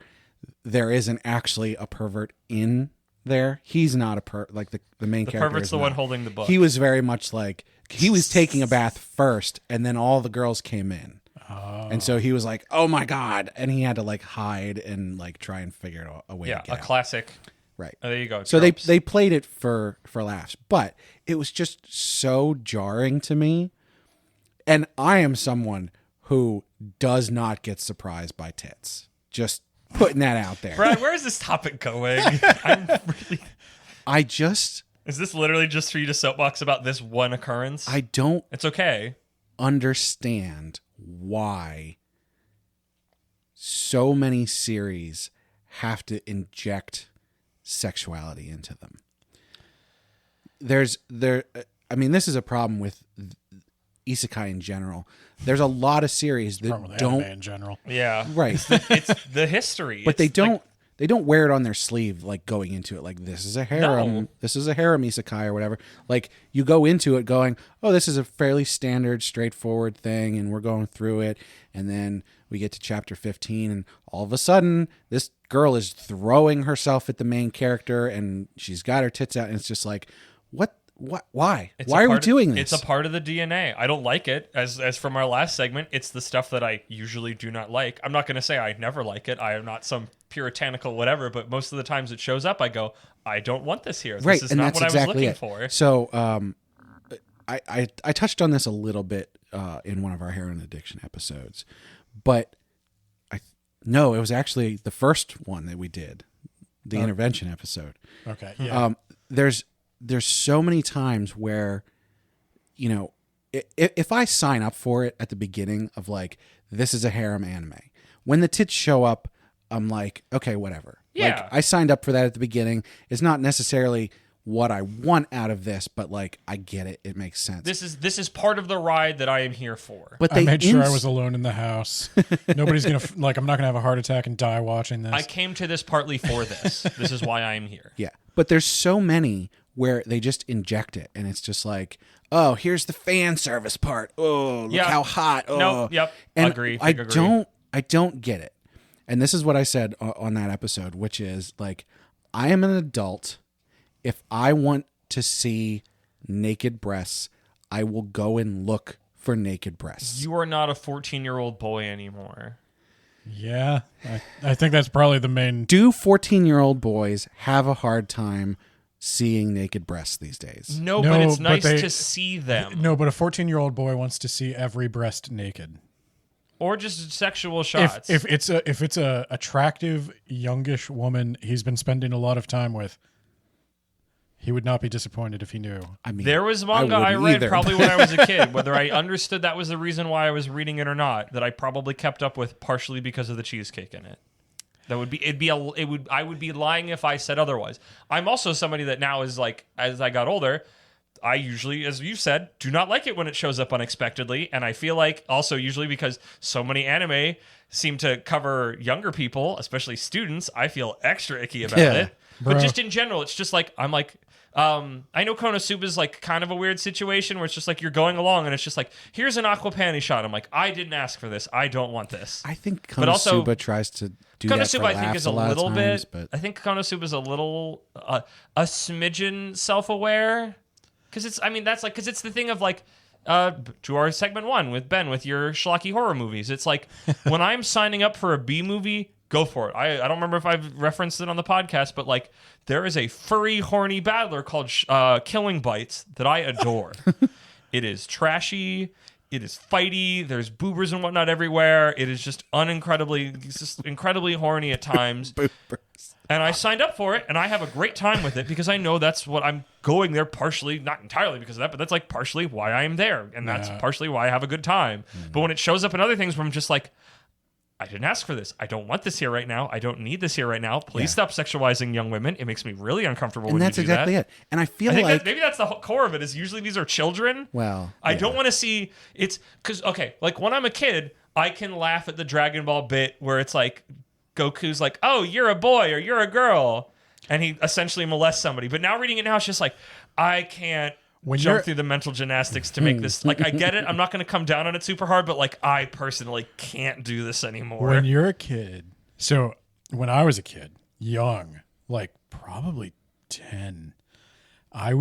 there isn't actually a pervert in there. He's not a like the main character. The pervert's the one holding the book. He was very much like, he was taking a bath first, and then all the girls came in. And so he was like, oh my God. And he had to like hide and like try and figure out a way to get out. Classic. Right. Oh, there you go. So they played it for laughs, but it was just so jarring to me. And I am someone who does not get surprised by tits. Just putting that out there. Brad, where is this topic going? Is this literally just for you to soapbox about this one occurrence? I don't It's okay. understand why so many series have to inject sexuality into them. I mean, this is a problem with isekai in general. There's a lot of series that don't in general. Yeah. Right. It's the history. But they don't wear it on their sleeve like going into it like this is a harem. No. This is a harem isekai or whatever. Like you go into it going, "Oh, this is a fairly standard straightforward thing and we're going through it." And then we get to chapter 15 and all of a sudden this girl is throwing herself at the main character and she's got her tits out and it's just like, what why? Why are we doing this? It's a part of the DNA. I don't like it. As from our last segment, it's the stuff that I usually do not like. I'm not going to say I never like it. I am not some puritanical whatever, but most of the times it shows up, I go, I don't want this here. Right, This is and not that's what I was exactly looking it. for. So I touched on this a little bit in one of our heroin addiction episodes, but no, it was actually the first one that we did, the intervention episode. Okay, yeah. There's so many times where, you know, if I sign up for it at the beginning of like, this is a harem anime, when the tits show up, I'm like, okay, whatever. Yeah. Like, I signed up for that at the beginning. It's not necessarily what I want out of this, but like, I get it. It makes sense. This is part of the ride that I am here for. But I made sure I was alone in the house. Nobody's going to, like, I'm not going to have a heart attack and die watching this. I came to this partly for this. This is why I am here. Yeah. But there's so many where they just inject it and it's just like, oh, here's the fan service part. Oh, look how hot. Oh. No, yep. And agree. I don't get it. And this is what I said on that episode, which is like, I am an adult. If I want to see naked breasts, I will go and look for naked breasts. You are not a 14-year-old boy anymore. Yeah, I think that's probably the main... Do 14-year-old boys have a hard time seeing naked breasts these days? No, but it's nice to see them. No, but a 14-year-old boy wants to see every breast naked. Or just sexual shots. If it's a attractive youngish woman he's been spending a lot of time with, he would not be disappointed if he knew. I mean, there was manga I read probably when I was a kid, whether I understood that was the reason why I was reading it or not, that I probably kept up with partially because of the cheesecake in it. I would be lying if I said otherwise. I'm also somebody that now is like, as I got older, I usually, as you said, do not like it when it shows up unexpectedly. And I feel like also usually because so many anime seem to cover younger people, especially students, I feel extra icky about it. Bro. But just in general, it's just like, I'm like, I know Konosuba is like kind of a weird situation where it's just like you're going along and it's just like, here's an aqua panty shot. I'm like, I didn't ask for this. I don't want this. I think Konosuba tries to do that for laughs I think is a lot little of times, bit. but I think Konosuba is a little a smidgen self-aware because it's. I mean, that's like because it's the thing of like. To our segment 1 with Ben with your schlocky horror movies. It's like when I'm signing up for a B movie, go for it. I don't remember if I've referenced it on the podcast, but like there is a furry, horny battler called Killing Bites that I adore. It is trashy. It is fighty. There's boobers and whatnot everywhere. It is just incredibly horny at times. Boopers. And I signed up for it, and I have a great time with it because I know that's what I'm going there partially, not entirely because of that, but that's like partially why I am there. And that's partially why I have a good time. But when it shows up in other things where I'm just like, I didn't ask for this. I don't want this here right now. I don't need this here right now. Please stop sexualizing young women. It makes me really uncomfortable when you do that. And that's exactly it. And I feel like... maybe that's the core of it, is usually these are children. Well... I don't want to see... It's... Because, okay, like when I'm a kid, I can laugh at the Dragon Ball bit where it's like, Goku's like, oh, you're a boy or you're a girl. And he essentially molests somebody. But now reading it now, it's just like, I can't... jump through the mental gymnastics to make this. Like, I get it. I'm not going to come down on it super hard, but like, I personally can't do this anymore. When you're a kid, so when I was a kid, young, like probably 10, I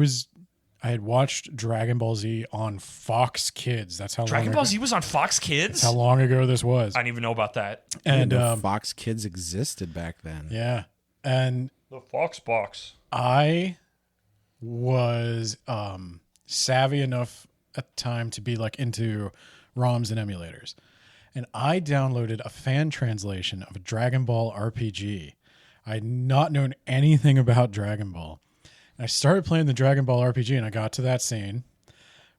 had watched Dragon Ball Z on Fox Kids. That's how Dragon Ball Z was on Fox Kids? That's how long ago this was. I didn't even know about that. And Fox Kids existed back then. Yeah. And the Fox box. I was savvy enough at the time to be like into ROMs and emulators. And I downloaded a fan translation of a Dragon Ball RPG. I had not known anything about Dragon Ball. And I started playing the Dragon Ball RPG and I got to that scene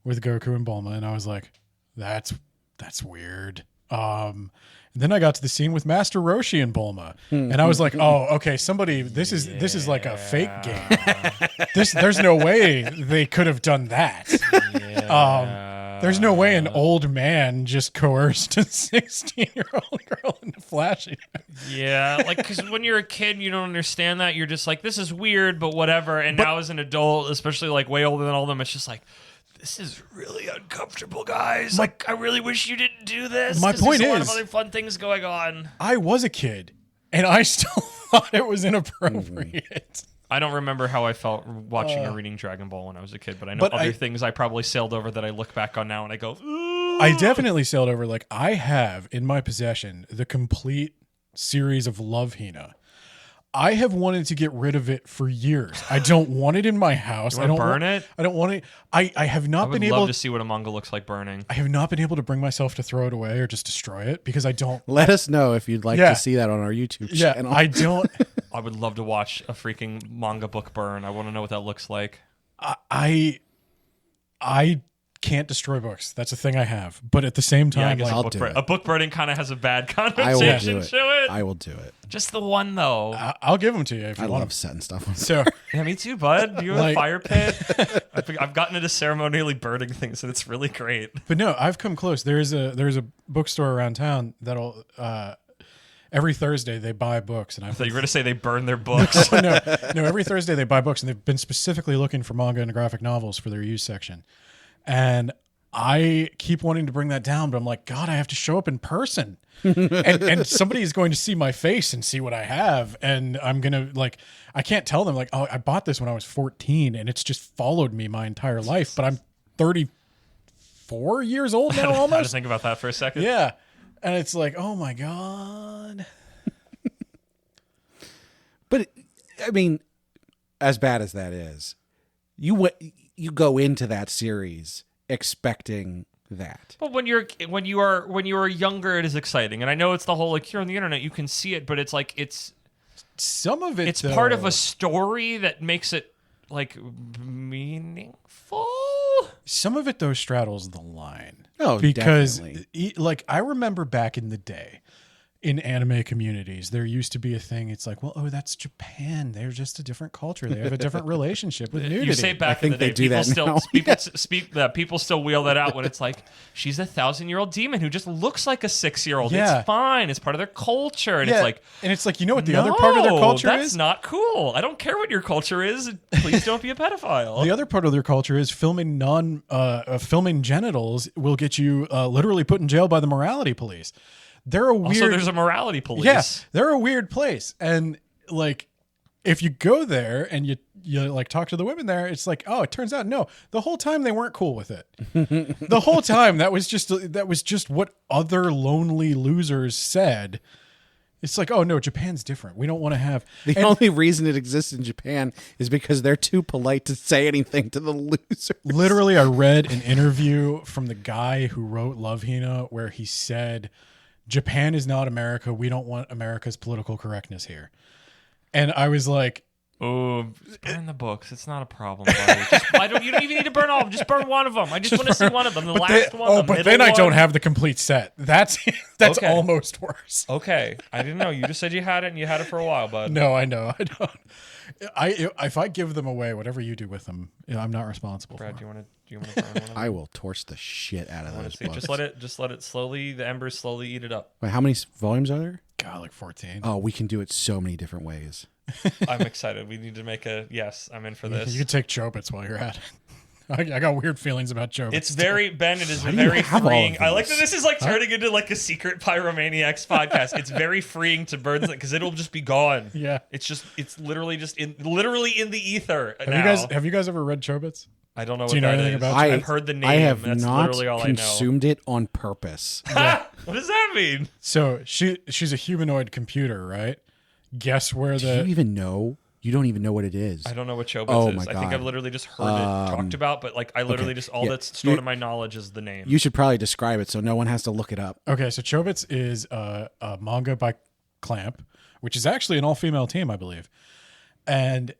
with Goku and Bulma and I was like, that's weird. And then I got to the scene with Master Roshi and Bulma, and I was like, "Oh, okay, somebody. This is like a fake game. There's no way they could have done that. There's no way an old man just coerced a 16-year-old girl into flashing." Yeah, like because when you're a kid, you don't understand that. You're just like, "This is weird," but whatever. And now as an adult, especially like way older than all of them, it's just like, this is really uncomfortable, guys. Like, I really wish you didn't do this. My point there's a lot is, of other fun things going on. I was a kid, and I still thought it was inappropriate. I don't remember how I felt watching or reading Dragon Ball when I was a kid, but I know other things I probably sailed over that I look back on now and I go, ooh. I definitely sailed over. Like, I have in my possession the complete series of Love Hina. I have wanted to get rid of it for years. I don't want it in my house. I don't burn it. I don't want it. I have not been able. I would love to see what a manga looks like burning. I have not been able to bring myself to throw it away or just destroy it because I don't. Let us know if you'd like to see that on our YouTube channel. I don't. I would love to watch a freaking manga book burn. I want to know what that looks like. I can't destroy books. That's a thing I have. But at the same time, a book burning kind of has a bad connotation to it. I will do it. Just the one, though. I'll give them to you if you want. I love setting stuff on. So yeah, me too, bud. You have a fire pit. I've gotten into ceremonially burning things, and it's really great. But no, I've come close. There's a bookstore around town that'll every Thursday they buy books, and I thought you were going to say they burn their books. no. Every Thursday they buy books, and they've been specifically looking for manga and graphic novels for their used section. And I keep wanting to bring that down, but I'm like, God, I have to show up in person. and somebody is going to see my face and see what I have. And I'm going to I can't tell them like, oh, I bought this when I was 14 and it's just followed me my entire life. But I'm 34 years old now almost. I had to think about that for a second. Yeah. And it's like, oh my God. But I mean, as bad as that is, you go into that series expecting that. But when you are younger, it is exciting, and I know it's the whole like here on the internet you can see it, but it's like it's some of it. It's part of a story that makes it like meaningful. Some of it though straddles the line. Oh, because definitely. Like I remember back in the day. In anime communities, there used to be a thing. It's like, well, oh, that's Japan. They're just a different culture. They have a different relationship with nudity. You say back in the day, people still wheel that out when it's like, she's a 1,000-year-old demon who just looks like a 6-year-old. Yeah. It's fine. It's part of their culture. And it's like, you know what the other part of their culture is? That's not cool. I don't care what your culture is. Please don't be a pedophile. The other part of their culture is filming filming genitals will get you literally put in jail by the morality police. They're a weird. Also, there's a morality police. Yeah, they're a weird place, and like, if you go there and you like talk to the women there, it's like, oh, it turns out no, the whole time they weren't cool with it. The whole time that was just what other lonely losers said. It's like, oh no, Japan's different. We don't want to have The only reason it exists in Japan is because they're too polite to say anything to the losers. Literally, I read an interview from the guy who wrote Love Hina where he said, Japan is not America. We don't want America's political correctness here. And I was like, Oh, just burn the books. It's not a problem, buddy. You don't even need to burn all of them. Just burn one of them. I just want to see one of them. The last one. The but middle then I don't one. have the complete set. That's Okay. almost worse. Okay, I didn't know. You just said you had it, and you had it for a while, bud. No, I know. I don't. If I give them away, whatever you do with them, I'm not responsible Brad, for. do you want to burn one of them? I will torch the shit out of I want those to see. books. Just let it slowly. The embers slowly eat it up. Wait, how many volumes are there? God, like 14. Oh, we can do it so many different ways. I'm excited. We need to make a yes. I'm in for this. You can take Chobits while you're at it. I got weird feelings about Chobits. It's very Ben. It is Why do you very have all freeing. of I like these? that this is like turning into like a secret Pyromaniacs podcast. It's very freeing to burn because it'll just be gone. Yeah. It's literally just in the ether. Have you guys ever read Chobits? I don't know Do what you know that anything is. about I've heard the name. I have That's not literally all consumed it on purpose. I know. What does that mean? So she's a humanoid computer, right? Guess where Do you the even know? You don't even know what it is. I don't know what Chobits Oh is. my I think God. I've literally just heard it talked about, but like I literally just all Yeah. that's stored in my knowledge is the name. You should probably describe it so no one has to look it up. Okay, so Chobits is a manga by Clamp, which is actually an all-female team, I believe. And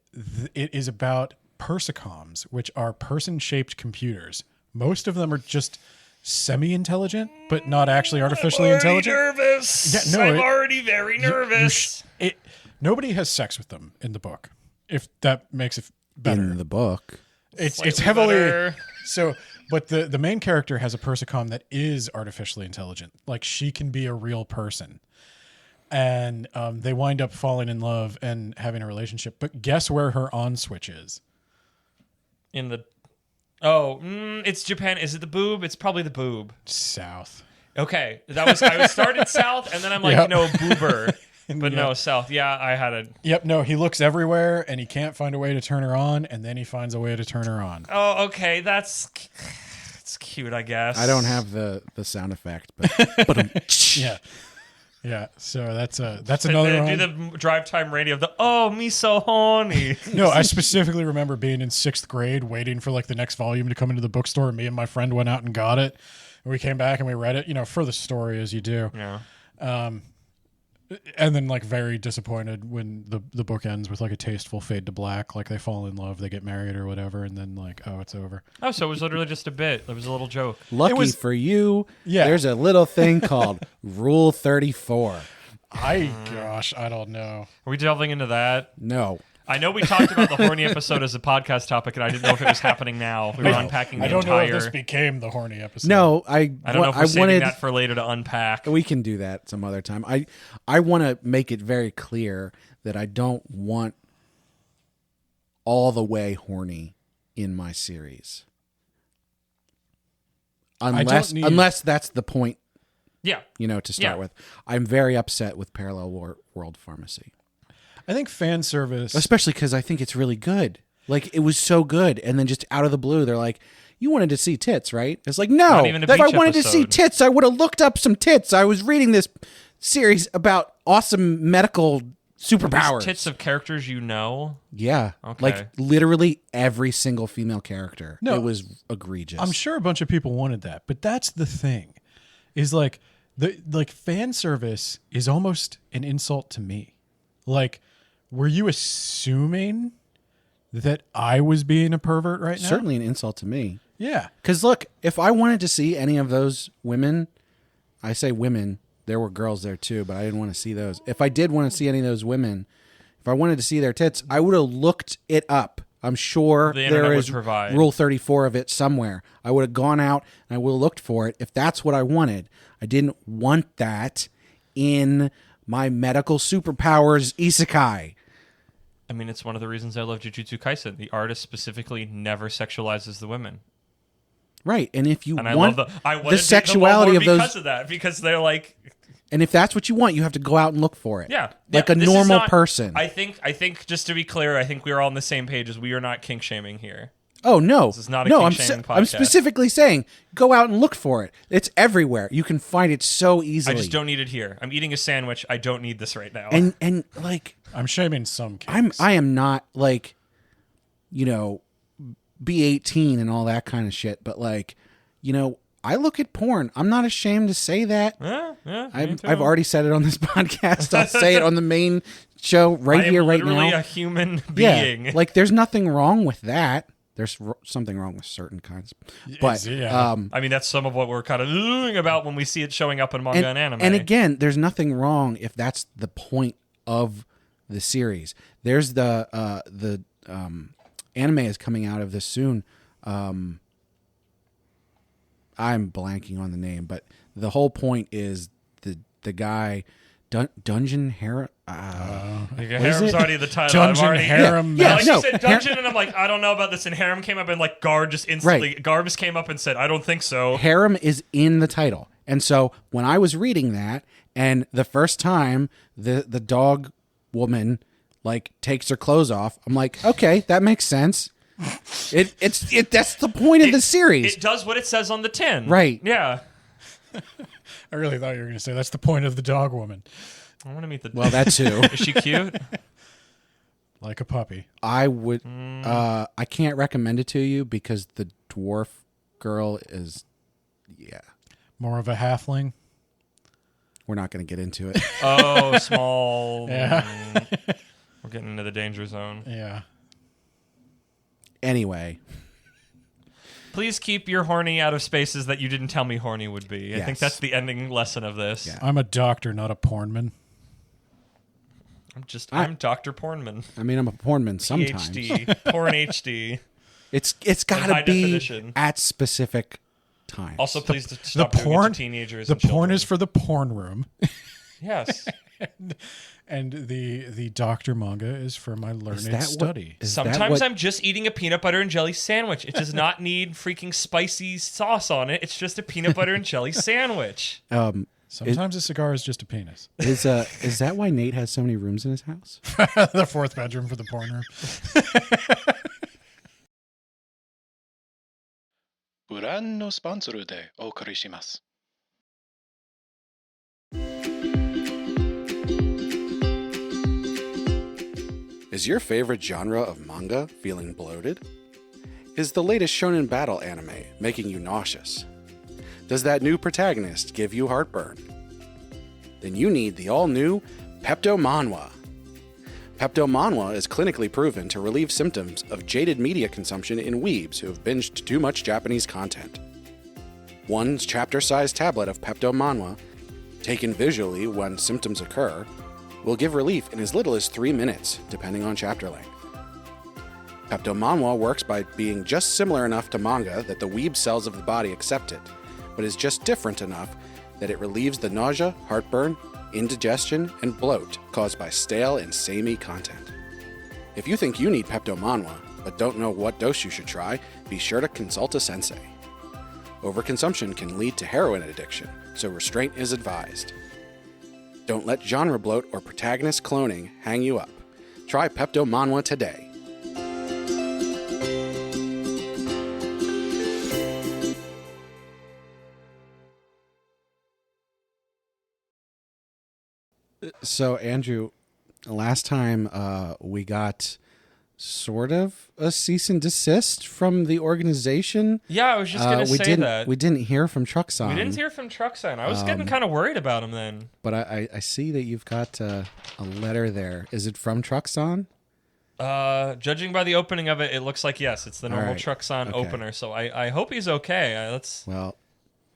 it is about persicoms, which are person-shaped computers. Most of them are just semi-intelligent, but not actually artificially intelligent. Nervous. Yeah, no, I'm it- already very nervous. Nobody has sex with them in the book, if that makes it better. In the book. It's Slightly heavily better. so, but the main character has a persicom that is artificially intelligent. Like she can be a real person, and they wind up falling in love and having a relationship. But guess where her on switch is? In the it's Japan. Is it the boob? It's probably the boob. South. Okay, I started south, and then I'm like, Yep. boober, but no Yep. south. Yeah, I had a. Yep. No, he looks everywhere and he can't find a way to turn her on, and then he finds a way to turn her on. Oh, okay, it's cute, I guess. I don't have the sound effect, but Yeah. Yeah. So that's And another then one. do the drive time radio of the me so horny. No, I specifically remember being in 6th grade, waiting for like the next volume to come into the bookstore. And me and my friend went out and got it. And we came back and we read it, for the story as you do. Yeah. And then like very disappointed when the book ends with like a tasteful fade to black, like they fall in love, they get married or whatever, and then like, oh, it's over. Oh, so it was literally just a bit. It was a little joke. lucky was- for you, Yeah. there's a little thing called Rule 34. Gosh, I don't know. Are we delving into that? No. I know we talked about the horny episode as a podcast topic, and I didn't know if it was happening now. We were unpacking the I don't know entire. if this became the horny episode. No, I don't know if we're saving wanted that for later to unpack. we can do that some other time. I want to make it very clear that I don't want all the way horny in my series. Unless that's the point, Yeah. to start Yeah. with. I'm very upset with Parallel World Pharmacy. I think fan service. Especially because I think it's really good. Like, it was so good. And then just out of the blue, they're like, you wanted to see tits, right? It's like, no. Not even a If I beach wanted to see episode. tits, I would have looked up some tits. I was reading this series about awesome medical superpowers. Tits of characters you know. Yeah. Okay. Like, literally every single female character. No. It was egregious. I'm sure a bunch of people wanted that, but that's the thing, is like fan service is almost an insult to me. Like, were you assuming that I was being a pervert right now? Certainly an insult to me. Yeah. Because, look, if I wanted to see any of those women, I say women, there were girls there too, but I didn't want to see those. If I did want to see any of those women, if I wanted to see their tits, I would have looked it up. I'm sure The internet there would is provide. Rule 34 of it somewhere. I would have gone out and I would have looked for it if that's what I wanted. I didn't want that in my medical superpowers isekai. I mean, it's one of the reasons I love Jujutsu Kaisen. The artist specifically never sexualizes the women. Right. And if you And I want love I wanted the to sexuality of because those, of that, because they're like, and if that's what you want, you have to go out and look for it. yeah, Like yeah, a this is normal not- person. I think just to be clear, I think we're all on the same page as we are not kink shaming here. Oh no! This is not a no. kink-shaming I'm podcast. specifically saying go out and look for it. It's everywhere. You can find it so easily. I just don't need it here. I'm eating a sandwich. I don't need this right now. And like I'm shaming some kinks. I am not like, B18 and all that kind of shit. But like, I look at porn. I'm not ashamed to say that. Yeah, I've already said it on this podcast. I'll say it on the main show right here, right now. Literally a human being. Yeah, like there's nothing wrong with that. There's something wrong with certain kinds, but I mean that's some of what we're kind of doing about when we see it showing up in manga and anime. And again, there's nothing wrong if that's the point of the series. There's the anime is coming out of this soon. I'm blanking on the name, but the whole point is the guy Dungeon Harem. Harem's already the title. Dungeon Harem. Yeah, Like no, you said Dungeon, and I'm like, I don't know about this. And Harem came up, and like Gar just instantly, Right. Gar just came up and said, I don't think so. Harem is in the title, and so when I was reading that, and the first time the dog woman like takes her clothes off, I'm like, okay, that makes sense. That's the point of the series. It does what it says on the tin. Right. Yeah. I really thought you were going to say that's the point of the dog woman. I want to meet the. Well, that too. Is she cute? Like a puppy. I would. I can't recommend it to you because the dwarf girl is. Yeah, More of a halfling. we're not going to get into it. Oh, small. Yeah. We're getting into the danger zone. Yeah. Anyway, Please keep your horny out of spaces that you didn't tell me horny would be. I think Yes. that's the ending lesson of this. Yeah. I'm a doctor, not a pornman. I'm Dr. Pornman. I mean, I'm a pornman sometimes. PhD. Porn HD. It's got high to be definition. at specific times. Also, please The stop doing it porn. to teenagers. The and porn children. is for the porn room, Yes. and the doctor manga is for my learned study. Is that Sometimes what- I'm just eating a peanut butter and jelly sandwich. It does not need freaking spicy sauce on it. It's just a peanut butter and jelly sandwich. Sometimes a cigar is just a penis. Is that why Nate has so many rooms in his house? The fourth bedroom for the porn room. ブランのスポンサーでお送りします。Is your favorite genre of manga feeling bloated? Is the latest shonen battle anime making you nauseous? Does that new protagonist give you heartburn? Then you need the all-new Pepto Manhwa. Pepto Manhwa is clinically proven to relieve symptoms of jaded media consumption in weebs who have binged too much Japanese content. One chapter-sized tablet of Pepto Manhwa, taken visually when symptoms occur, will give relief in as little as 3 minutes, depending on chapter length. Pepto Manhwa works by being just similar enough to manga that the weeb cells of the body accept it, but is just different enough that it relieves the nausea, heartburn, indigestion, and bloat caused by stale and samey content. If you think you need Pepto Manhwa, but don't know what dose you should try, be sure to consult a sensei. Overconsumption can lead to heroin addiction, so restraint is advised. Don't let genre bloat or protagonist cloning hang you up. Try Pepto Manhwa today. So, Andrew, last time we got sort of a cease and desist from the organization. Yeah, I was just going to say that. We didn't hear from Truckson. We didn't hear from Truckson. I was getting kind of worried about him then. But I see that you've got a letter there. Is it from Truckson? Judging by the opening of it, it looks like yes. It's the normal right. Truckson Okay. opener. So I hope he's okay. Let's. Well,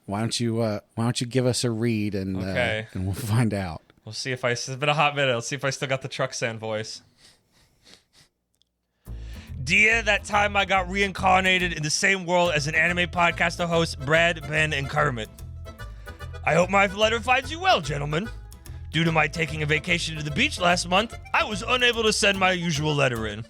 why don't you give us a read and Okay. and we'll find out. We'll see if it's been a hot minute. Let's see if I still got the Truckson voice. Dear, that time I got reincarnated in the same world as an anime podcaster host, Brad, Ben, and Kermit. I hope my letter finds you well, gentlemen. Due to my taking a vacation to the beach last month, I was unable to send my usual letter in.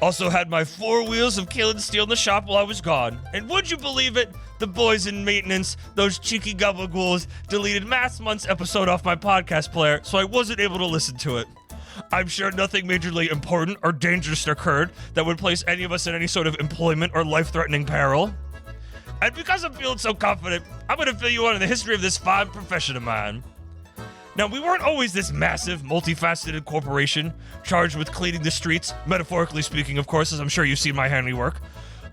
Also had my 4 wheels of killing steel in the shop while I was gone. And would you believe it? The boys in maintenance, those cheeky gabagool, deleted last month's episode off my podcast player, so I wasn't able to listen to it. I'm sure nothing majorly important or dangerous occurred that would place any of us in any sort of employment or life-threatening peril. And because I'm feeling so confident, I'm going to fill you in on the history of this fine profession of mine. Now, we weren't always this massive, multifaceted corporation charged with cleaning the streets, metaphorically speaking, of course, as I'm sure you've seen my handiwork,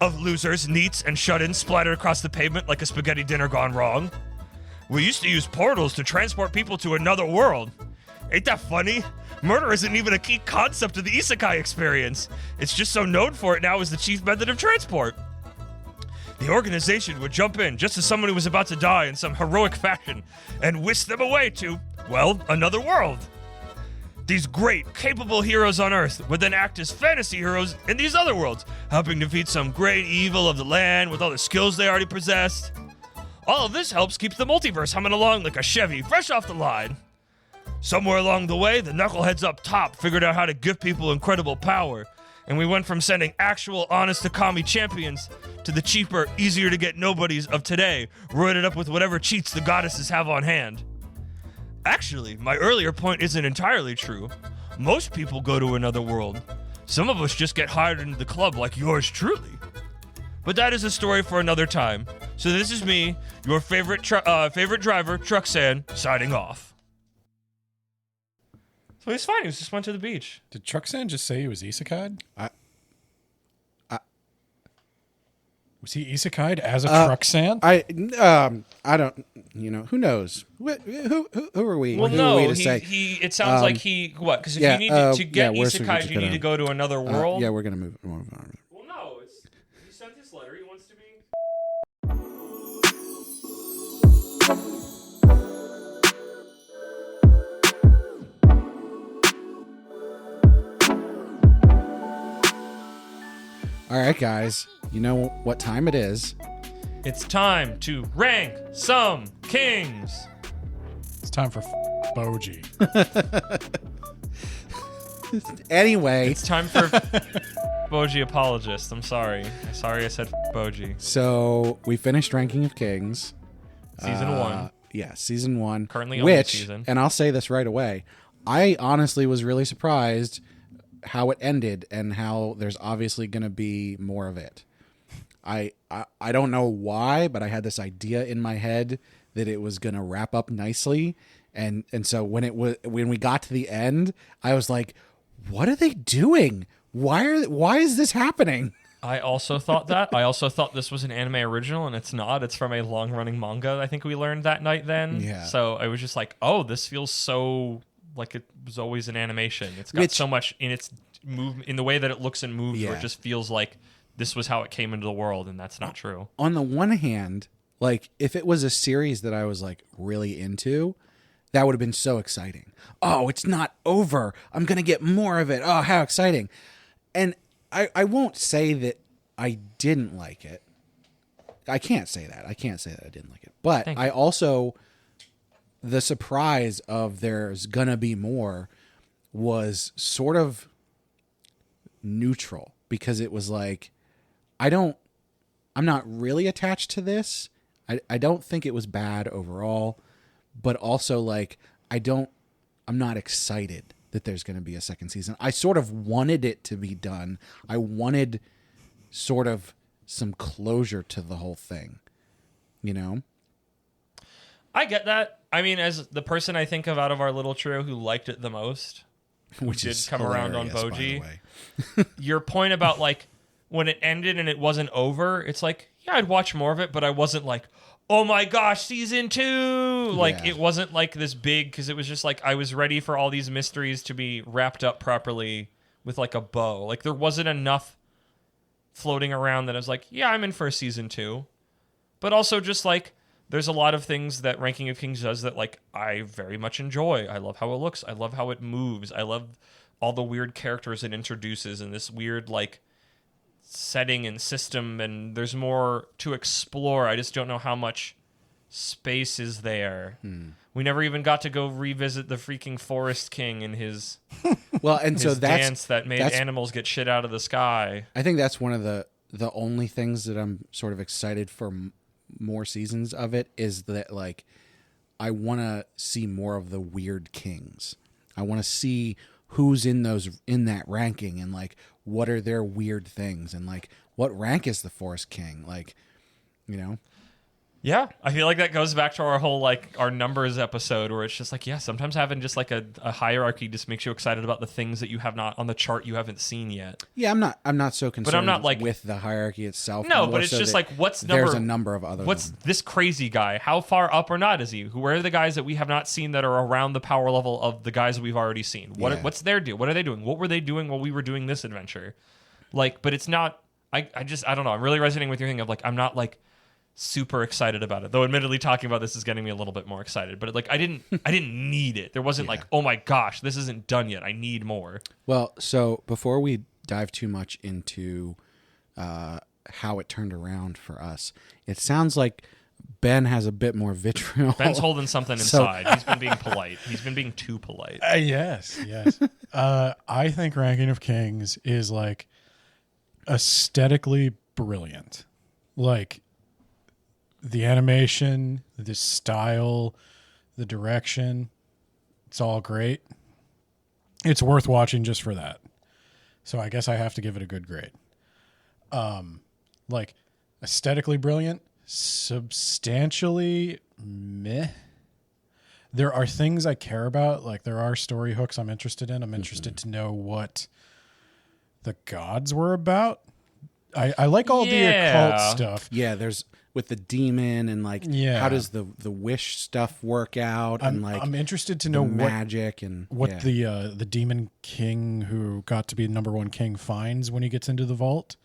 of losers, neats, and shut-ins splattered across the pavement like a spaghetti dinner gone wrong. We used to use portals to transport people to another world. Ain't that funny? Murder isn't even a key concept of the isekai experience. It's just so known for it now as the chief method of transport. The organization would jump in just as someone who was about to die in some heroic fashion and whisk them away to, well, another world. These great, capable heroes on Earth would then act as fantasy heroes in these other worlds, helping defeat some great evil of the land with all the skills they already possessed. All of this helps keep the multiverse humming along like a Chevy fresh off the line. Somewhere along the way, the knuckleheads up top figured out how to give people incredible power, and we went from sending actual honest Akami champions to the cheaper, easier to get nobodies of today, roided up with whatever cheats the goddesses have on hand. Actually, my earlier point isn't entirely true. Most people go to another world. Some of us just get hired into the club like yours truly. But that is a story for another time. So this is me, your favorite driver, Truxan, signing off. So he's fine. He just went to the beach. Did Truxan just say he was isekai'd? Was he isekai'd as a Truxan? I don't. Who knows? Who are we? Well, who no. are we to say? It sounds like he what? Because if you need to get isekai'd, you need to go to another world. Yeah, we're gonna move on. Well, no. He sent this letter. He wants to be. All right, guys. You know what time it is. It's time to rank some kings. It's time for Boji. Anyway, It's time for Boji apologist. I'm sorry. Sorry I said Boji. so we finished Ranking of Kings. Season 1. Yeah, season 1. Currently on the which, season. and I'll say this right away, I honestly was really surprised how it ended and how there's obviously going to be more of it. I don't know why, but I had this idea in my head that it was going to wrap up nicely, and so when we got to the end, I was like, what are they doing? Why is this happening? I also thought that. I also thought this was an anime original, and it's not. It's from a long-running manga. I think we learned that night then. Yeah. So I was just like, oh, this feels so like it was always an animation. It's got so much in its movement, in the way that it looks and moves, where it just feels like this was how it came into the world, and that's not true. On the one hand, like if it was a series that I was like really into, that would have been so exciting. Oh, it's not over. I'm going to get more of it. Oh, how exciting. And I won't say that I didn't like it. I can't say that. I can't say that I didn't like it. But I also, the surprise of there's going to be more was sort of neutral, because it was like, I'm not really attached to this. I don't think it was bad overall, but also like, I'm not excited that there's going to be a second season. I sort of wanted it to be done. I wanted sort of some closure to the whole thing, I get that. I mean, as the person I think of out of our little trio who liked it the most, which did is come around on hilarious, by the Boji. way. Your point about like when it ended and it wasn't over, it's like, yeah, I'd watch more of it, but I wasn't like, oh my gosh, season 2. Like it wasn't like this big, because it was just like I was ready for all these mysteries to be wrapped up properly with like a bow. Like there wasn't enough floating around that I was like, yeah, I'm in for a season 2. But also just like there's a lot of things that Ranking of Kings does that like I very much enjoy. I love how it looks. I love how it moves. I love all the weird characters it introduces and this weird like setting and system, and there's more to explore. I just don't know how much space is there. We never even got to go revisit the freaking Forest King and his his dance that made animals get shit out of the sky. I think that's one of the only things that I'm sort of excited for more seasons of it, is that like I want to see more of the weird kings. I want to see who's in that ranking, and like what are their weird things, and like what rank is the Forest King, like, you know. Yeah, I feel like that goes back to our whole like our numbers episode, where it's just like, yeah, sometimes having just like a hierarchy just makes you excited about the things that you have not on the chart you haven't seen yet. Yeah, I'm not so concerned. But I'm not like with the hierarchy itself. No, more but it's so just that like what's number. There's a number of other. What's ones. this crazy guy? How far up or not is he? Where are the guys that we have not seen that are around the power level of the guys that we've already seen? What's their deal? What are they doing? What were they doing while we were doing this adventure? Like, but it's not. I don't know. I'm really resonating with your thing of like I'm not like super excited about it, though admittedly talking about this is getting me a little bit more excited, but like I didn't need it. There wasn't like, oh my gosh, this isn't done yet, I need more. Well, so before we dive too much into how it turned around for us, it sounds like Ben has a bit more vitriol. Ben's holding something inside. He's been being polite. He's been being too polite. Yes. I think Ranking of Kings is like aesthetically brilliant. Like the animation, the style, the direction, it's all great. It's worth watching just for that. So I guess I have to give it a good grade. Like aesthetically brilliant, substantially meh. There are things I care about, like there are story hooks I'm interested in. I'm interested to know what the gods were about. I like all the occult stuff. Yeah, there's with the demon and like how does the wish stuff work out, and like I'm interested to know what magic and what the demon king who got to be #1 king finds when he gets into the vault.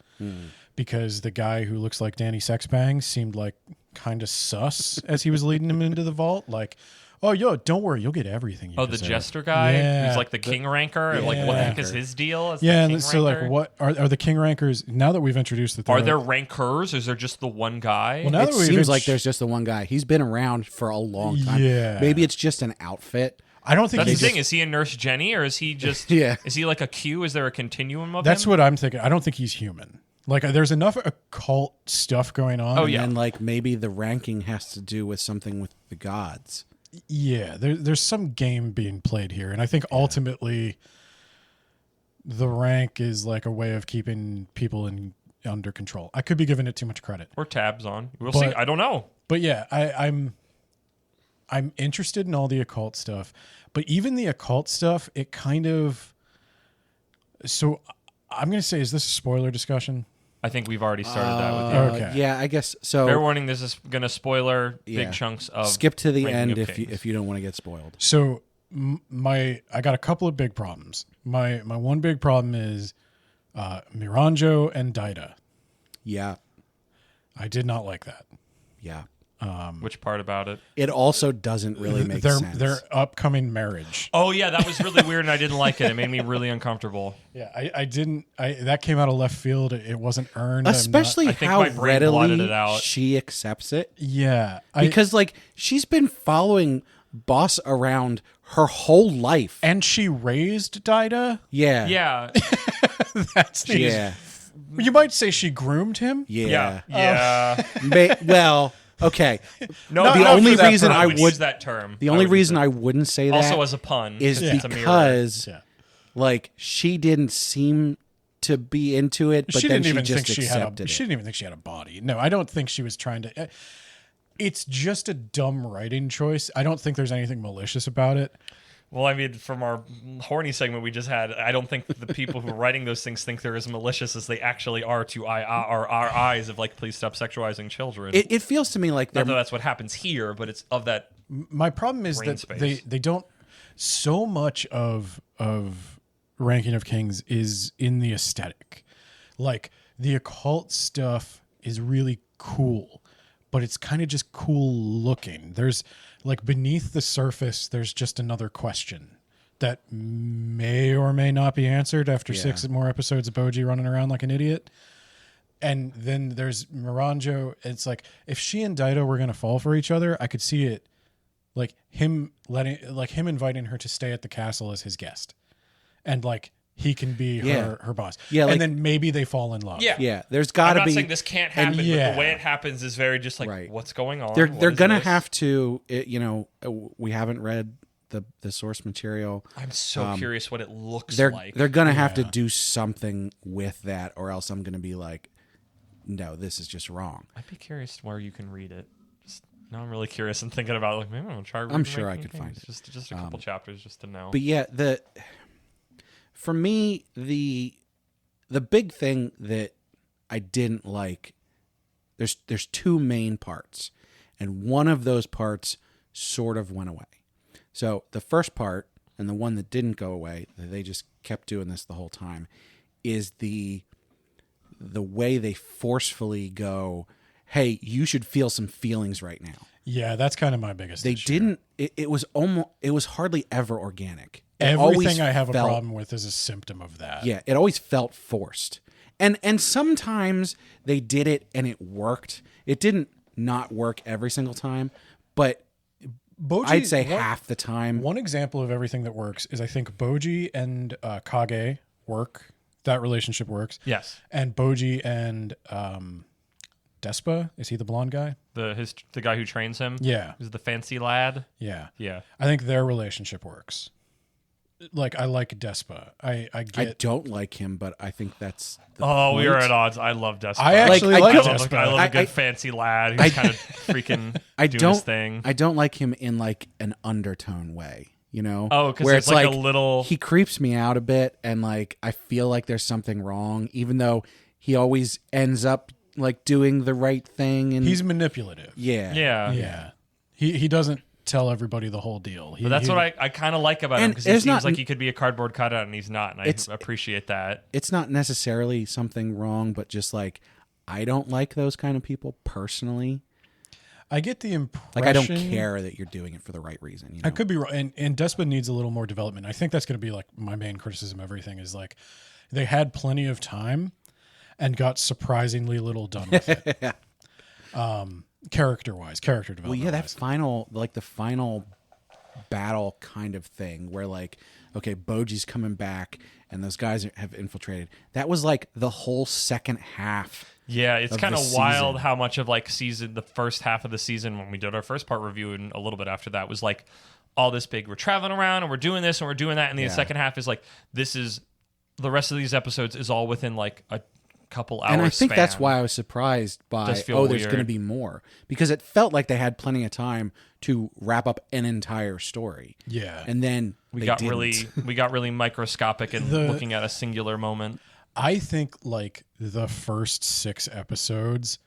Because the guy who looks like Danny Sexbang seemed like kind of sus as he was leading him into the vault. Like, oh, yo, don't worry, you'll get everything. The jester guy? Yeah. Who's like the king ranker? And like, what the heck is his deal? As Yeah, the and king so ranker? like, what are the king rankers? Now that we've introduced that, Are there rankers? Is there just the one guy? Well, now it that we've seems like there's just the one guy. He's been around for a long time. Yeah. Maybe it's just an outfit. I don't think That's the he's thing. Is he a Nurse Jenny, or is he just? Yeah. Is he like a Q? Is there a continuum of That's him? what I'm thinking. I don't think he's human. Like, there's enough occult stuff going on. Oh, And yeah. then like maybe the ranking has to do with something with the gods. Yeah, there's some game being played here, and I think ultimately the rank is like a way of keeping people under control. I could be giving it too much credit, Or tabs on. We'll see. I don't know. but yeah, I'm interested in all the occult stuff, but even the occult stuff, it kind of. So I'm going to say, is this a spoiler discussion? I think we've already started that with you. Okay. Yeah, I guess so. Fair warning, this is going to spoiler Yeah. big chunks of Skip to the Ranking end of if you don't want to get spoiled. So I got a couple of big problems. My one big problem is Miranjo and Daida. Yeah, I did not like that. yeah. Which part about it? It also doesn't really make sense. Their upcoming marriage. Oh, yeah, that was really weird, and I didn't like it. It made me really uncomfortable. Yeah, I didn't. That came out of left field. It wasn't earned. Especially I think how my brain blotted readily it out. she accepts it. Yeah, Because like she's been following Boss around her whole life. and she raised Daida. Yeah. Yeah. That's Yeah. You might say she groomed him. Yeah. Yeah. Well, okay. No, Not the for only that reason purpose. I would would use that term. the only would use reason it. I wouldn't say that also as a pun is it's a mirror. because Yeah. like she didn't seem to be into it, but She then didn't even she just think she had accepted she didn't even think she had a body. No, I don't think she was trying to. It's just a dumb writing choice. I don't think there's anything malicious about it. Well, I mean, from our horny segment we just had, I don't think the people who are writing those things think they're as malicious as they actually are to our eyes of like, please stop sexualizing children. It feels to me like Not that they're that's what happens here, but it's of that. My problem is Brain that space. they don't. So much of Ranking of Kings is in the aesthetic. Like the occult stuff is really cool, but it's kind of just cool looking. There's like beneath the surface, there's just another question that may or may not be answered after 6 more episodes of Boji running around like an idiot. And then there's Miranjo. It's like if she and Daida were going to fall for each other, I could see it like him inviting her to stay at the castle as his guest. And like he can be her boss. Yeah, like- and then maybe they fall in love. Yeah. yeah, there's I'm got to not be saying this can't happen, but yeah. the way it happens is very just like, Right. what's going on? they're What they're is gonna this? have to we haven't read the source material. I'm so curious what it looks They're like. they're gonna have to do something with that, or else I'm gonna be like, no, this is just wrong. I'd be curious where you can read it. Now I'm really curious and thinking about like maybe I'm gonna try. I'm sure I could find it. Just a couple chapters just to know. But yeah, for me the big thing that I didn't like, there's two main parts, and one of those parts sort of went away. So the first part, and the one that didn't go away, that they just kept doing this the whole time, is the way they forcefully go, hey, you should feel some feelings right now. Yeah, that's kind of my biggest They issue. didn't. It was hardly ever organic. It always Everything I have a felt- problem with is a symptom of that. Yeah, it always felt forced. And sometimes they did it and it worked. It didn't not work every single time, but Boji, I'd say half the time. One example of everything that works is I think Boji and Kage work. That relationship works. Yes, And Boji and Despa, is he the blonde guy? the guy who trains him. Yeah. Who's the fancy lad. Yeah. Yeah. I think their relationship works. Like, I like Despa. I I get... don't like him, but I think that's the Oh, we are point. at odds. I love Despa. I actually I like don't- I love Despa. a good fancy lad who's kind of freaking I doing don't his thing. I don't like him in like an undertone way, you know? Oh, 'cause where it's like a little- he creeps me out a bit, and like I feel like there's something wrong, even though he always ends up like doing the right thing. And He's manipulative. yeah, Yeah. He doesn't tell everybody the whole deal. But that's what I kind of like about him And because he it's seems not- like he could be a cardboard cutout and he's not, and I It's- appreciate that. It's not necessarily something wrong, but just like I don't like those kind of people personally. I get the impression... Like I don't care that you're doing it for the right reason. You know? I could be wrong. And Despa needs a little more development. I think that's going to be like my main criticism of everything is like they had plenty of time and got surprisingly little done with it. Character-wise, character Well, development. yeah, that the final battle kind of thing where like, okay, Boji's coming back and those guys have infiltrated. That was like the whole second half. Yeah, it's of kind the of wild season. how much of like the first half of the season when we did our first part review and a little bit after that was like all this big, we're traveling around and we're doing this and we're doing that. And the Yeah. second half is like, this is the rest of these episodes is all within like a couple hours. And I think that's span. why I was surprised by, Does feel there's weird. going to be more. Because it felt like they had plenty of time to wrap up an entire story. Yeah. And then we they got didn't. really microscopic and looking at a singular moment. I think like the first 6 episodes,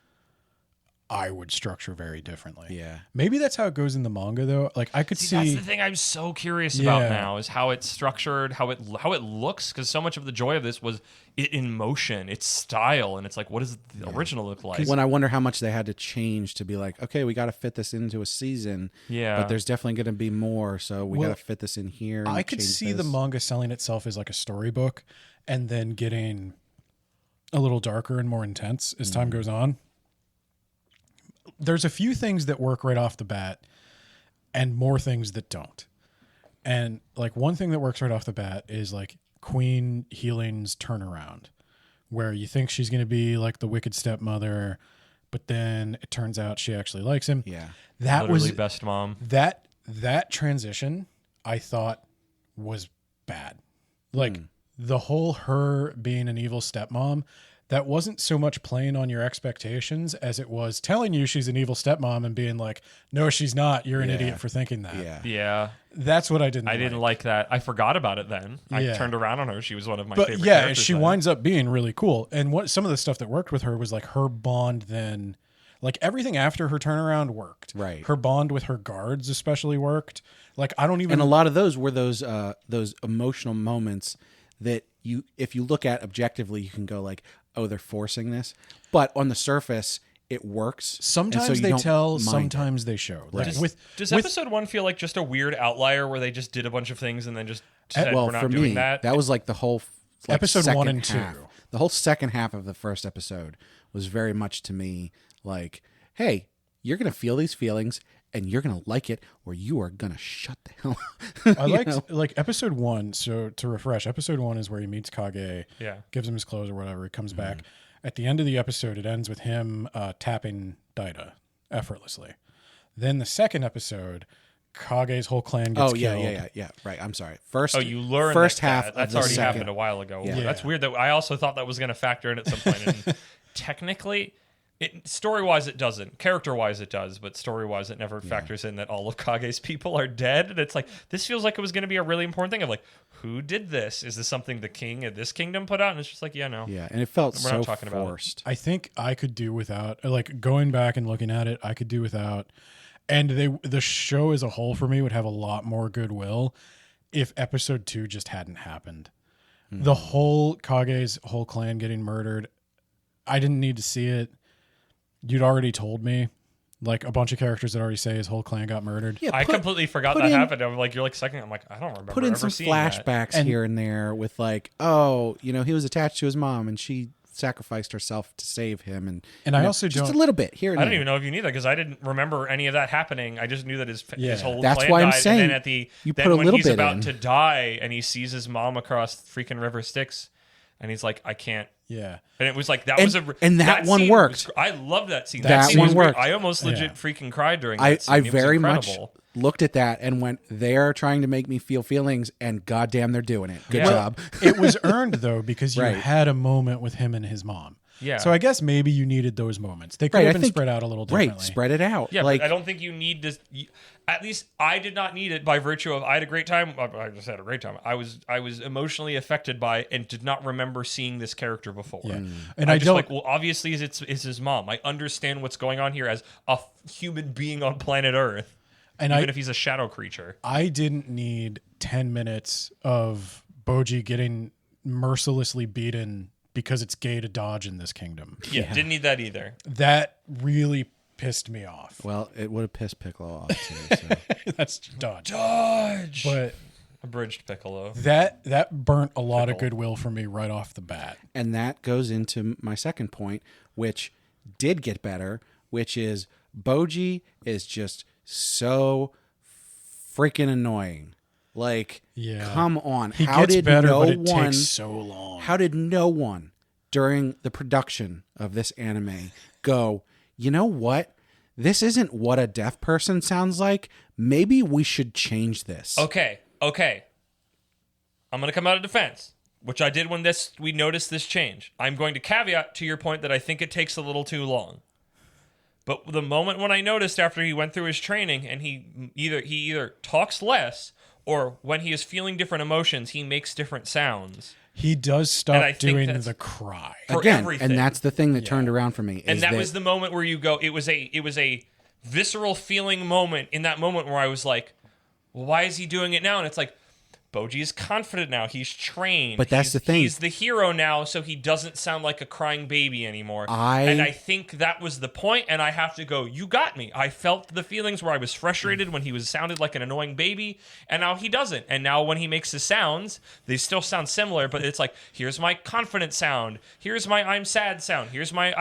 I would structure very differently. Yeah. Maybe that's how it goes in the manga though. Like I could See, that's see the thing I'm so curious about Yeah. now is how it's structured, how it looks, because so much of the joy of this was it in motion, its style, and it's like, what does the original look like? When I wonder how much they had to change to be like, okay, we got to fit this into a season. Yeah. But there's definitely going to be more, so we Well, got to fit this in here. And I could change see the this. manga selling itself as like a storybook and then getting a little darker and more intense as time goes on. There's a few things that work right off the bat and more things that don't. And like one thing that works right off the bat is like Queen Healing's turnaround, where you think she's going to be like the wicked stepmother, but then it turns out she actually likes him. Yeah. That Literally was best mom. that transition I thought was bad. Like the whole her being an evil stepmom, that wasn't so much playing on your expectations as it was telling you she's an evil stepmom and being like, no, she's not. You're an Yeah. idiot for thinking that. Yeah. Yeah. That's what I didn't I didn't like that. I forgot about it then. I Yeah. turned around on her. She was one of my But favorite yeah, characters she then. winds up being really cool. And what some of the stuff that worked with her was like her bond then, like everything after her turnaround worked. Right. Her bond with her guards especially worked. Like I don't even And a lot of those were those emotional moments that you, if you look at objectively, you can go like, oh, they're forcing this. But on the surface, it works. And sometimes so you they don't tell, mind it. sometimes they show. Like Right. Does episode 1 feel like just a weird outlier where they just did a bunch of things and then just said Well, we're not for doing me, that? was like the whole like, Episode second 1 and 2. half. The whole second half of the first episode was very much to me like, hey, you're gonna feel these feelings and you're gonna like it, or you are gonna shut the hell up. I You liked know? like episode 1. So to refresh, episode 1 is where he meets Kage, Yeah. gives him his clothes or whatever. He comes back. At the end of the episode, it ends with him tapping Daida effortlessly. Then the second episode Kage's whole clan gets Oh yeah, killed. yeah. Right. I'm sorry. First. Oh, you learned first that, half. that's of the already second. happened a while ago. Yeah. That's weird. That I also thought that was going to factor in at some point. And technically, story-wise it doesn't. Character-wise it does, but story-wise it never factors in that all of Kage's people are dead. And it's like, this feels like it was going to be a really important thing of like, who did this? Is this something the king of this kingdom put out? And it's just like, yeah, no. Yeah, and it felt We're so not talking about it. forced. I think I could do without, like, going back and looking at it, I could do without. And the show as a whole for me would have a lot more goodwill if episode 2 just hadn't happened. The whole Kage's whole clan getting murdered, I didn't need to see it. You'd already told me. Like, a bunch of characters that already say his whole clan got murdered. Yeah, I completely forgot that in- happened. I'm like, you're like second. I'm like, I don't remember. Put in ever some seeing that. flashbacks And- here and there with like, oh, you know, he was attached to his mom and she sacrificed herself to save him, and And you I know, also just don't- a little bit here and I there. don't even know if you knew that because I didn't remember any of that happening. I just knew that his Yeah. whole That's clan why I'm died. saying and then at the you then put a when little he's bit about in. to die and he sees his mom across freaking River Styx, and he's like, I can't. Yeah. And it was like that And- was a and that one scene worked. was- I love that scene. That scene one was great. worked. I almost legit Yeah. freaking cried during I that scene. It was very much incredible. looked at that and went, they're trying to make me feel feelings, and goddamn, they're doing it. Good Yeah. job. It was earned, though, because you Right. had a moment with him and his mom. Yeah. So I guess maybe you needed those moments. They could Right, have I been think- spread out a little differently. Right, spread it out. Yeah, like but I don't think you need to. At least I did not need it by virtue of I had a great time. I just had a great time. I was emotionally affected by it and did not remember seeing this character before. Yeah. Mm. And I I just don't like, well, obviously it's his mom. I understand what's going on here as a human being on planet Earth, and even if he's a shadow creature. I didn't need 10 minutes of Boji getting mercilessly beaten because it's gay to dodge in this kingdom. Yeah, didn't need that either. That really pissed me off. well, it would have pissed Piccolo off too. So. That's dodge. Dodge. But Abridged Piccolo. that burnt a lot of goodwill for me right off the bat. And that goes into my second point, which did get better, which is Boji is just so freaking annoying. Like, Yeah. come on. He How gets did better, no but it one takes so long. How did no one during the production of this anime go, you know what? This isn't what a deaf person sounds like. Maybe we should change this. Okay. I'm going to come out of defense, which I did when we noticed this change. I'm going to caveat to your point that I think it takes a little too long. But the moment when I noticed after he went through his training and he either talks less or when he is feeling different emotions, he makes different sounds. He does And I stop think doing that's- the cry. for Again, everything. and that's the thing that turned around for me. And is that was the moment where you go, it was a visceral feeling moment in that moment where I was like, well, why is he doing it now? And it's like, Boji is confident now. He's trained. But that's the thing. He's the hero now, so he doesn't sound like a crying baby anymore. I- And I think that was the point, and I have to go, you got me. I felt the feelings where I was frustrated when he sounded like an annoying baby, and now he doesn't. And now when he makes the sounds, they still sound similar, but it's like, here's my confident sound. Here's my I'm sad sound. Here's my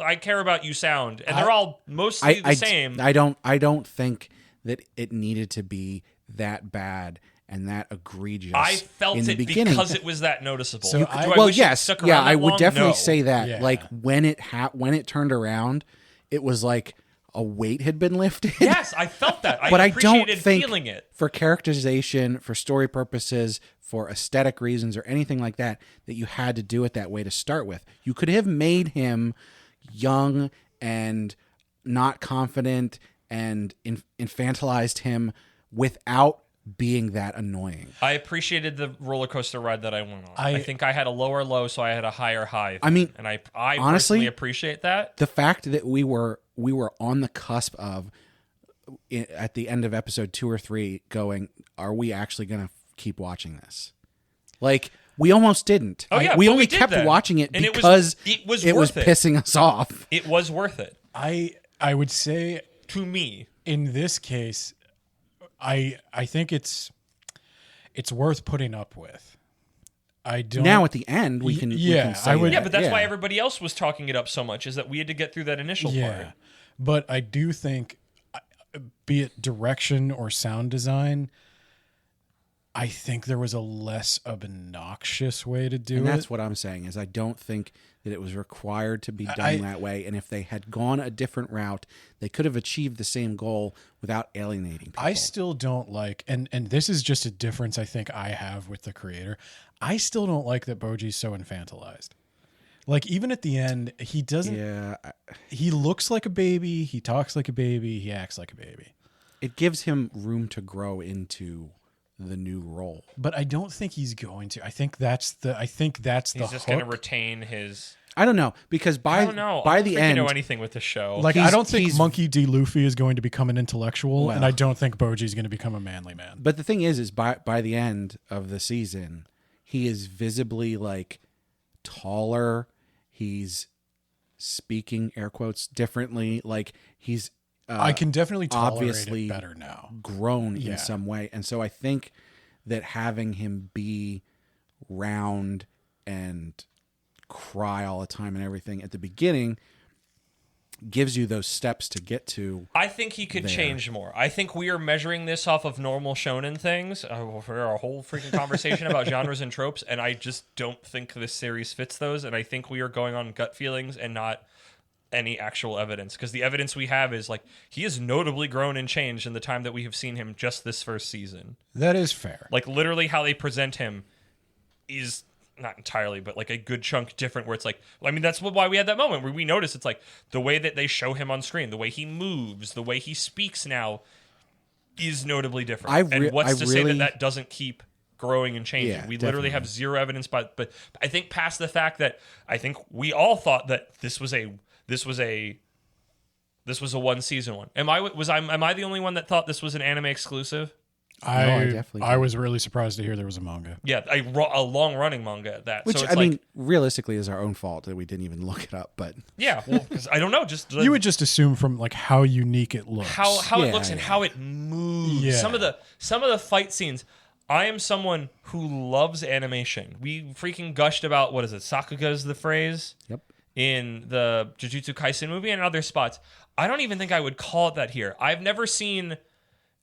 I care about you sound. And they're all mostly the same. I don't think that it needed to be that bad and that egregious. I felt in the it beginning. because it was that noticeable. So Do I- I well, wish it yes, stuck yeah, around that I would long? definitely No. say that. Yeah. Like when it turned around, it was like a weight had been lifted. Yes, I felt that. But I don't appreciated think feeling it. for characterization, for story purposes, for aesthetic reasons, or anything like that, that you had to do it that way to start with. You could have made him young and not confident and infantilized him without being that annoying. I appreciated the roller coaster ride that I went on. I- I think I had a lower low, so I had a higher high. I mean, and I honestly, personally appreciate that. The fact that we were on the cusp of at the end of episode 2 or 3 going, are we actually going to keep watching this? Like, we almost didn't. Oh, yeah, we but only we did kept then. watching it And because it was was worth it. pissing us off. It was worth it I would say to me. in this case, I think it's worth putting up with. I don't Now at the end, we can Yeah, we can say I would- that. Yeah, but that's why Yeah. everybody else was talking it up so much, is that we had to get through that initial part. But I do think, be it direction or sound design, I think there was a less obnoxious way to do And it. that's what I'm saying is I don't think that it was required to be done that way. And if they had gone a different route, they could have achieved the same goal without alienating people. I still don't like, and this is just a difference I think I have with the creator. I still don't like that Boji's so infantilized. Like, even at the end, he doesn't. Yeah. He looks like a baby. He talks like a baby. He acts like a baby. It gives him room to grow into the new role. But I don't think he's going to. I think that's the. He's just going to hook. retain his. I don't know because I don't know. by I don't the think end, you know anything with the show. Like, I don't think he's- Monkey D. Luffy is going to become an intellectual, Well. and I don't think Boji's going to become a manly man. but the thing is by the end of the season, he is visibly like taller. He's speaking air quotes differently. Like he's I can definitely tolerate obviously it better now. grown Yeah. in some way, and so I think that having him be round and cry all the time and everything at the beginning gives you those steps to get to. I think he could there. change more. I think we are measuring this off of normal shonen things for a whole freaking conversation about genres and tropes, and I just don't think this series fits those, and I think we are going on gut feelings and not any actual evidence, because the evidence we have is like he has notably grown and changed in the time that we have seen him just this first season. That is fair. Like literally how they present him is not entirely, but like a good chunk different, where it's like, I mean, that's why we had that moment where we notice it's like the way that they show him on screen, the way he moves, the way he speaks now is notably different. And what's to say that doesn't keep growing and changing? Yeah, We literally definitely. have zero evidence, but I think past the fact that I think we all thought that this was a one season one. Am I the only one that thought this was an anime exclusive? I definitely I did. was really surprised to hear there was a manga. Yeah, a long running manga at that. Which so it's I like, mean, realistically, is our own fault that we didn't even look it up. But yeah, well, because I don't know, just You would just assume from like how unique it looks. how Yeah, it looks and yeah. how it moves. Yeah. Some of the fight scenes. I am someone who loves animation. We freaking gushed about what is it? Sakuga is the phrase. Yep. In the Jujutsu Kaisen movie and other spots. I don't even think I would call it that here. I've never seen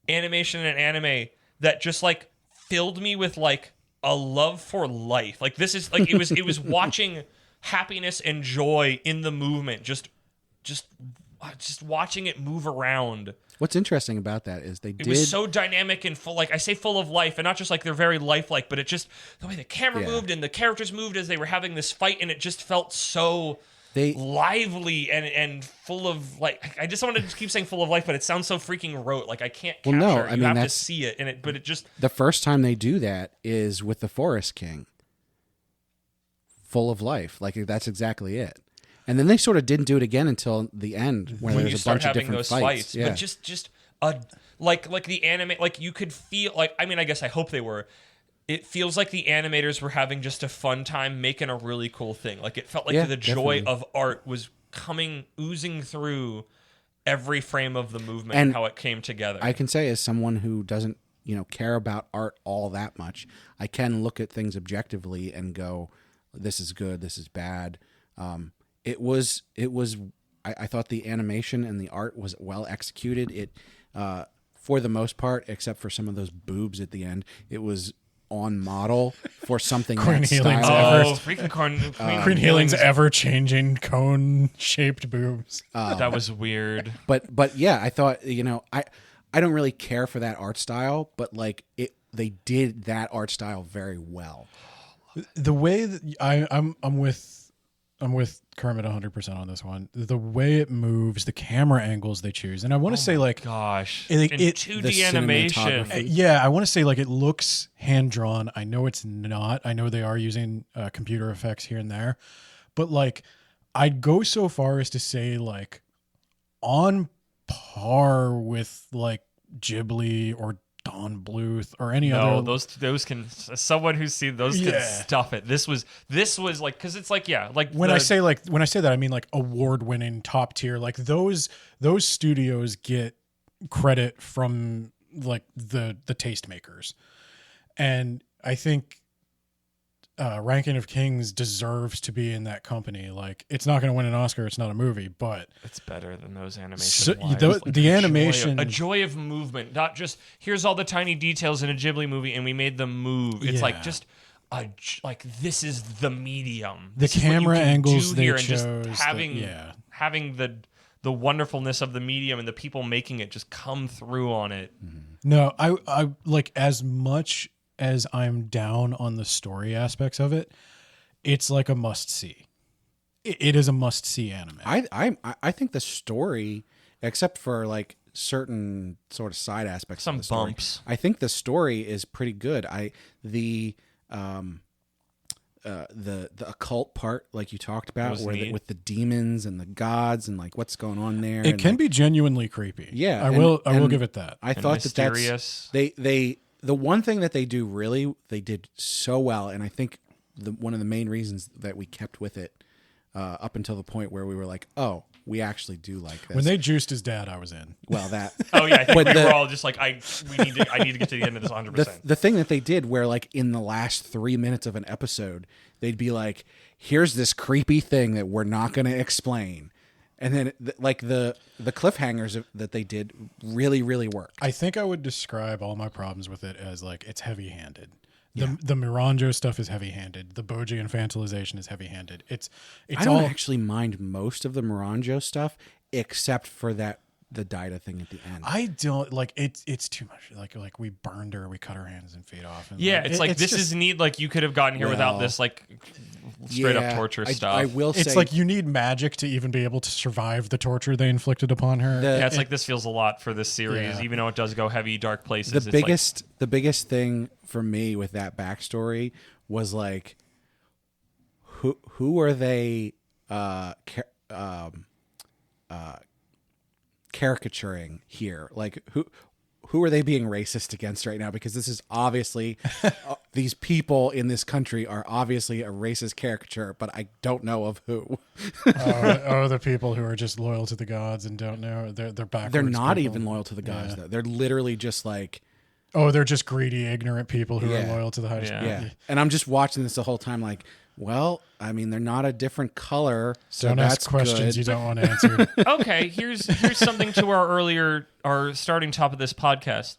animation in an anime that just like filled me with like a love for life. Like this is like it was watching happiness and joy in the movement. Just watching it move around. what's interesting about that is It was so dynamic and full, like I say, full of life, and not just like they're very lifelike, but it just the way the camera Yeah. moved and the characters moved as they were having this fight, and it just felt so They- lively and full of like. I just wanted to keep saying full of life, but it sounds so freaking rote. Like I can't capture Well, no, it. I You mean, have to that's- see it, and but it just the first time they do that is with the Forest King. Full of life. Like that's exactly it. And then they sort of didn't do it again until the end when when there's you a start bunch of having different those fights. fights. Yeah. But just like the anime, like you could feel like, I mean, I guess I hope they were. It feels like the animators were having just a fun time making a really cool thing. Like it felt like Yeah, the joy definitely. of art was oozing through every frame of the movement And and how it came together. I can say as someone who doesn't, care about art all that much, I can look at things objectively and go, this is good, this is bad. I thought the animation and the art was well executed. It, for the most part, except for some of those boobs at the end, it was on model for something Queen that's Healing's stylized. freaking Queen Green Healing's ever-changing cone-shaped boobs. that was weird. But yeah, I thought I don't really care for that art style, but like they did that art style very well. The way that I'm with Kermit 100% on this one. The way it moves, the camera angles they choose, and I want to say like Gosh, It- in it- 2D the animation. cinematography. yeah, I want to say like it looks hand drawn. I know it's not. I know they are using computer effects here and there, but like I'd go so far as to say like on par with like Ghibli or Don Bluth or any No, other. those can, someone who's seen those can Yeah. stuff it. This was like, because it's like, yeah, like When I say that, I mean like award-winning, top tier. Like those studios get credit from like the tastemakers, and I think Ranking of Kings deserves to be in that company. Like, it's not going to win an Oscar. It's not a movie, but It's better than those animation. So, wires. the animation, a joy of movement, not just here's all the tiny details in a Ghibli movie and we made them move. It's like Yeah. just like this is the medium. the This is what you camera can angles do they here, and chose. just having the wonderfulness of the medium and the people making it just come through on it. No, I like, as much as I'm down on the story aspects of it, it's like a must see. It is a must see anime. I think the story, except for like certain sort of side aspects, Some of the story, bumps. I think the story is pretty good. The occult part, like you talked about, was where neat. with the demons and the gods and like what's going on there. It and, can like, be genuinely creepy. Yeah, I will and give it that. I And thought that mysterious. that's the one thing that they did so well, and I think one of the main reasons that we kept with it up until the point where we were like, oh, we actually do like this. When they juiced his dad, I was in. well, that Oh yeah, I think But we the- were all just like I need to get to the end of this 100%. the thing that they did where like in the last 3 minutes of an episode, they'd be like, here's this creepy thing that we're not going to explain. And then like the cliffhangers that they did really, really worked. I think I would describe all my problems with it as like it's heavy-handed. The Miranjo stuff is heavy-handed. The Boji infantilization is heavy-handed. It's I don't all actually mind most of the Miranjo stuff except for the Daida thing at the end. I don't like it's too much. Like we burned her, we cut her hands and feet off. And Yeah, it's like this just- is neat. Like you could have gotten here without Well, this like straight up Yeah, torture I stuff. will say It's like you need magic to even be able to survive the torture they inflicted upon her. yeah, it's like this feels a lot for this series, Yeah. even though it does go heavy, dark places. the It's biggest thing for me with that backstory was like who are they caricaturing here? Like who are they being racist against right now? Because this is obviously these people in this country are obviously a racist caricature, but I don't know of who. the people who are just loyal to the gods and don't know they're backwards. They're not people. even loyal to the gods Yeah. though. They're literally just like Oh, they're just greedy, ignorant people who Yeah. are loyal to the highest. Yeah. yeah. And I'm just watching this the whole time like, well, I mean, they're not a different color, so Don't that's ask questions good. you don't want answered. okay, here's something to our starting top of this podcast.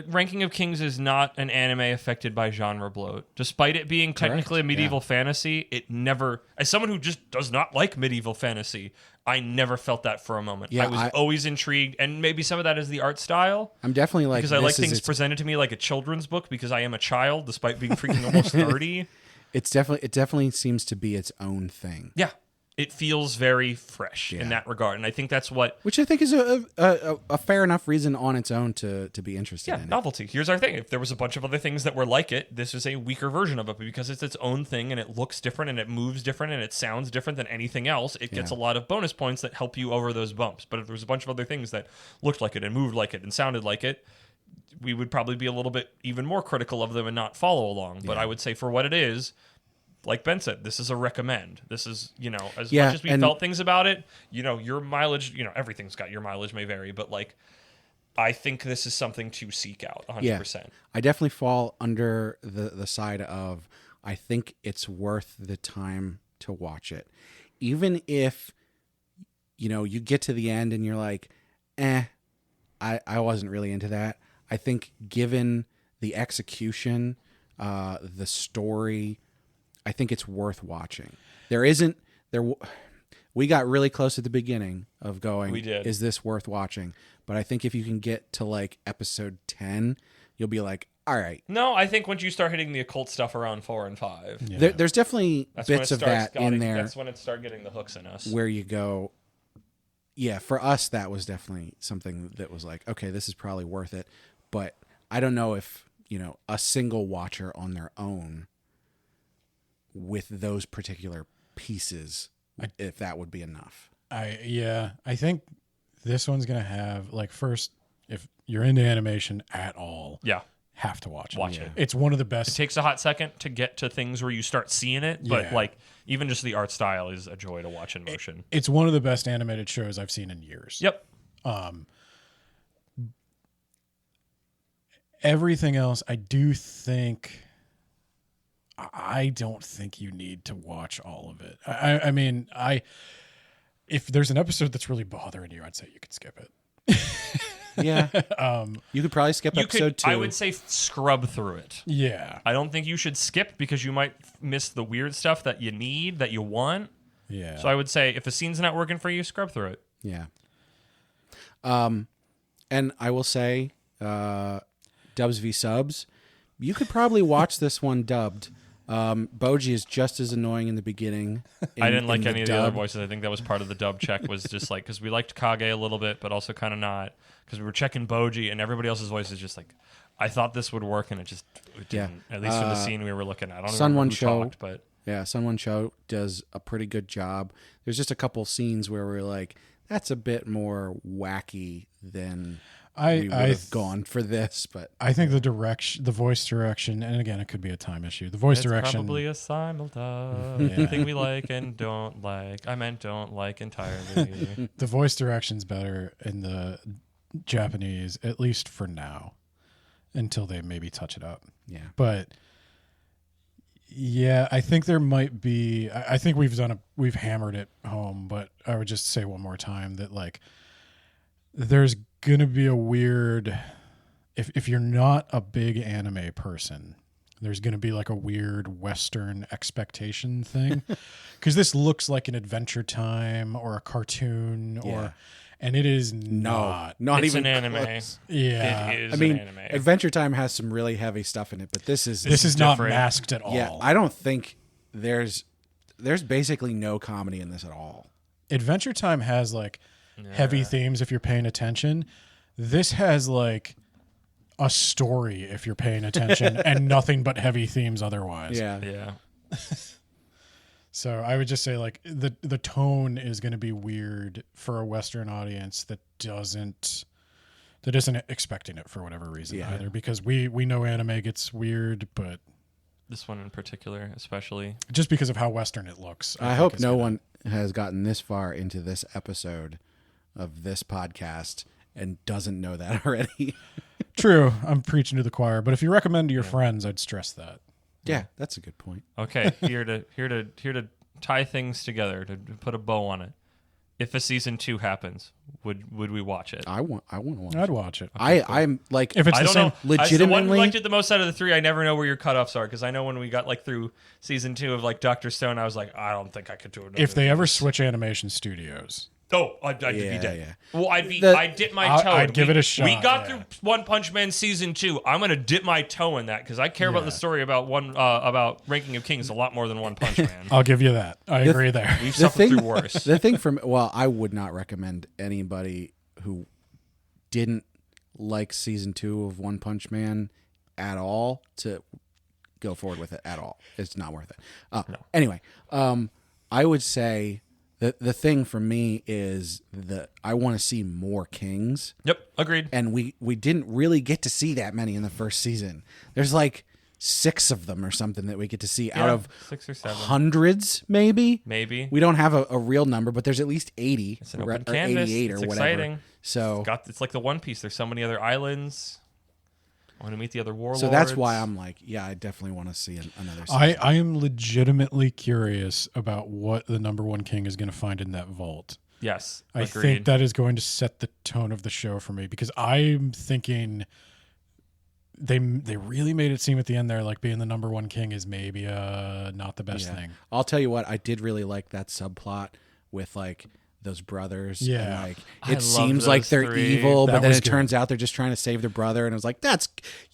Ranking of Kings is not an anime affected by genre bloat. Despite it being technically a medieval fantasy, it never, as someone who just does not like medieval fantasy, I never felt that for a moment. Yeah, I was always intrigued, and maybe some of that is the art style. I'm definitely like Because I like this is things its- presented to me like a children's book because I am a child, despite being freaking almost 30. it definitely seems to be its own thing, Yeah. It feels very fresh in that regard. And I think that's what which I think is a fair enough reason on its own to be interested in it. novelty. Here's our thing. If there was a bunch of other things that were like it, this is a weaker version of it. But because it's its own thing and it looks different and it moves different and it sounds different than anything else, it gets a lot of bonus points that help you over those bumps. But if there was a bunch of other things that looked like it and moved like it and sounded like it, we would probably be a little bit even more critical of them and not follow along. But I would say for what it is, like Ben said, this is a recommend. This is, as Yeah, much as we and- felt things about it, your mileage, everything's got your mileage may vary, but like, I think this is something to seek out 100%. I definitely fall under the side of I think it's worth the time to watch it, even if you get to the end and you're like, I wasn't really into that. I think given the execution, the story, I think it's worth watching. We got really close at the beginning of going, We did. is this worth watching? But I think if you can get to like episode 10, you'll be like, all right. No, I think once you start hitting the occult stuff around 4 and 5, Yeah. There's definitely that's when bits it of starts that in there That's when it started getting the hooks in us. where you go, yeah, for us, that was definitely something that was like, okay, this is probably worth it. But I don't know if, a single watcher on their own with those particular pieces, if that would be enough. I think this one's gonna have like first, if you're into animation at all, Yeah. have to watch it. Watch it. It's one of the It best. takes a hot second to get to things where you start seeing it, but Yeah. like even just the art style is a joy to watch in motion. It's one of the best animated shows I've seen in years. Yep. Everything else, I do think I don't think you need to watch all of it. I mean, if there's an episode that's really bothering you, I'd say you could skip it. Yeah. You could probably skip episode 2. I would say scrub through it. Yeah. I don't think you should skip because you might miss the weird stuff that you need, that you want. Yeah. So I would say if a scene's not working for you, scrub through it. Yeah. And I will say, dubs v subs, you could probably watch this one dubbed. Boji is just as annoying in the beginning. I didn't like any of the other dub. voices. I think that was part of the dub check, was just like, because we liked Kage a little bit, but also kind of not. Because we were checking Boji, and everybody else's voice is just like, I thought this would work, and it didn't. At least for the scene we were looking at. I don't Sun know One who Show. talked, but Yeah, Sun One Show does a pretty good job. There's just a couple scenes where we're like, that's a bit more wacky than we would have gone for this. But I think the voice direction, and again, it could be a time issue. The voice it's direction, probably a simultaneous thing we like and don't like. I meant don't like entirely. the voice direction's better in the Japanese, at least for now, until they maybe touch it up. yeah, But yeah, I think there might be. I think we've hammered it home, but I would just say one more time that like there's gonna be a weird. If you're not a big anime person, there's gonna be like a weird Western expectation thing, because this looks like an Adventure Time or a cartoon Yeah. and it is not. not It's even an anime. close. Yeah, It is I mean, an anime. Adventure Time has some really heavy stuff in it, but this is not different. masked at all. yeah. I don't think there's basically no comedy in this at all. Adventure Time has like heavy themes if you're paying attention. This has like a story if you're paying attention and nothing but heavy themes otherwise. Yeah, Yeah. So I would just say like the tone is going to be weird for a Western audience that isn't expecting it for whatever reason Yeah. either, because we know anime gets weird, but This one in particular, especially. just because of how Western it looks. I think hope it's no gonna- one has gotten this far into this episode of this podcast and doesn't know that already. True, I'm preaching to the choir, but if you recommend to your friends, I'd stress that. Yeah, that's a good point. Okay, here to tie things together, to put a bow on it. If a season 2 happens, would we watch it? I want to watch. I'd it. watch it. I'm like, If it's I the don't same, know. As the one who legitimately- liked it the most out of the 3, I never know where your cutoffs are, because I know when we got like through season 2 of like Dr. Stone, I was like, I don't think I could do it. if they ever switch animation studios, I'd be Yeah, dead. yeah. Well, The- I'd dip my toe. I'd give it a shot, We got yeah. through One Punch Man season 2. I'm gonna dip my toe in that because I care about the story about Ranking of Kings a lot more than One Punch Man. I'll give you that. I agree there. We've the suffered thing, through worse. the thing from I would not recommend anybody who didn't like season 2 of One Punch Man at all to go forward with it at all. It's not worth it. Anyway, I would say that the thing for me is that I want to see more Kings, Yep, agreed. and we didn't really get to see that many in the first season. There's like 6 of them or something that we get to see out of 6 or 7, hundreds, maybe. maybe. We don't have a real number, but there's at least 80 It's an or open canvas. 88 or It's whatever. exciting. So It's like the One Piece. There's so many other islands. I want to meet the other warlords. so that's why I'm like, yeah, I definitely want to see another season. I am legitimately curious about what the number one king is going to find in that vault. Yes, I agreed. think that is going to set the tone of the show for me, because I'm thinking they really made it seem at the end there like being the number one king is maybe not the best Yeah. thing. I'll tell you what, I did really like that subplot with like those brothers. Yeah. And, like I it love seems like those they're 3. evil, That but then was it good. turns out they're just trying to save their brother. And I was like,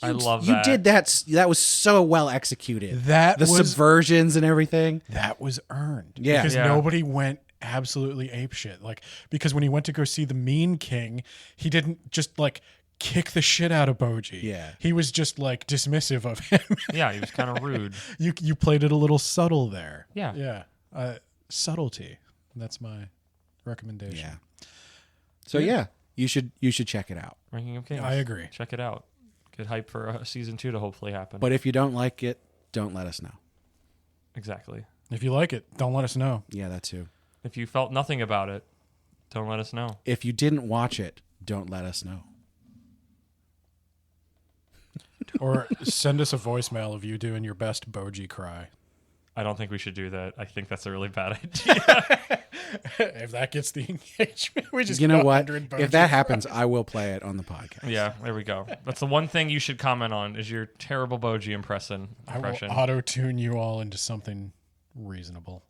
I love you that. did that. That was so well executed. That the was subversions and everything. that was earned. Yeah. Because Yeah. nobody went absolutely apeshit. Like, because when he went to go see the mean king, he didn't just like kick the shit out of Boji. Yeah. He was just like dismissive of him. Yeah, he was kind of rude. You played it a little subtle there. Yeah. Yeah. Subtlety. That's my recommendation. Yeah. So yeah, you should check it out. Ranking of Kings. I agree. Check it out. Get hype for season 2 to hopefully happen. But if you don't like it, don't let us know. Exactly. If you like it, don't let us know. Yeah, that too. If you felt nothing about it, don't let us know. If you didn't watch it, don't let us know. Or send us a voicemail of you doing your best Boji cry. I don't think we should do that. I think that's a really bad idea. If that gets the engagement, we just You know get what? 100 If Boji that cries. happens, I will play it on the podcast. Yeah, there we go. That's the one thing you should comment on is your terrible Boji impression. I will auto-tune you all into something reasonable.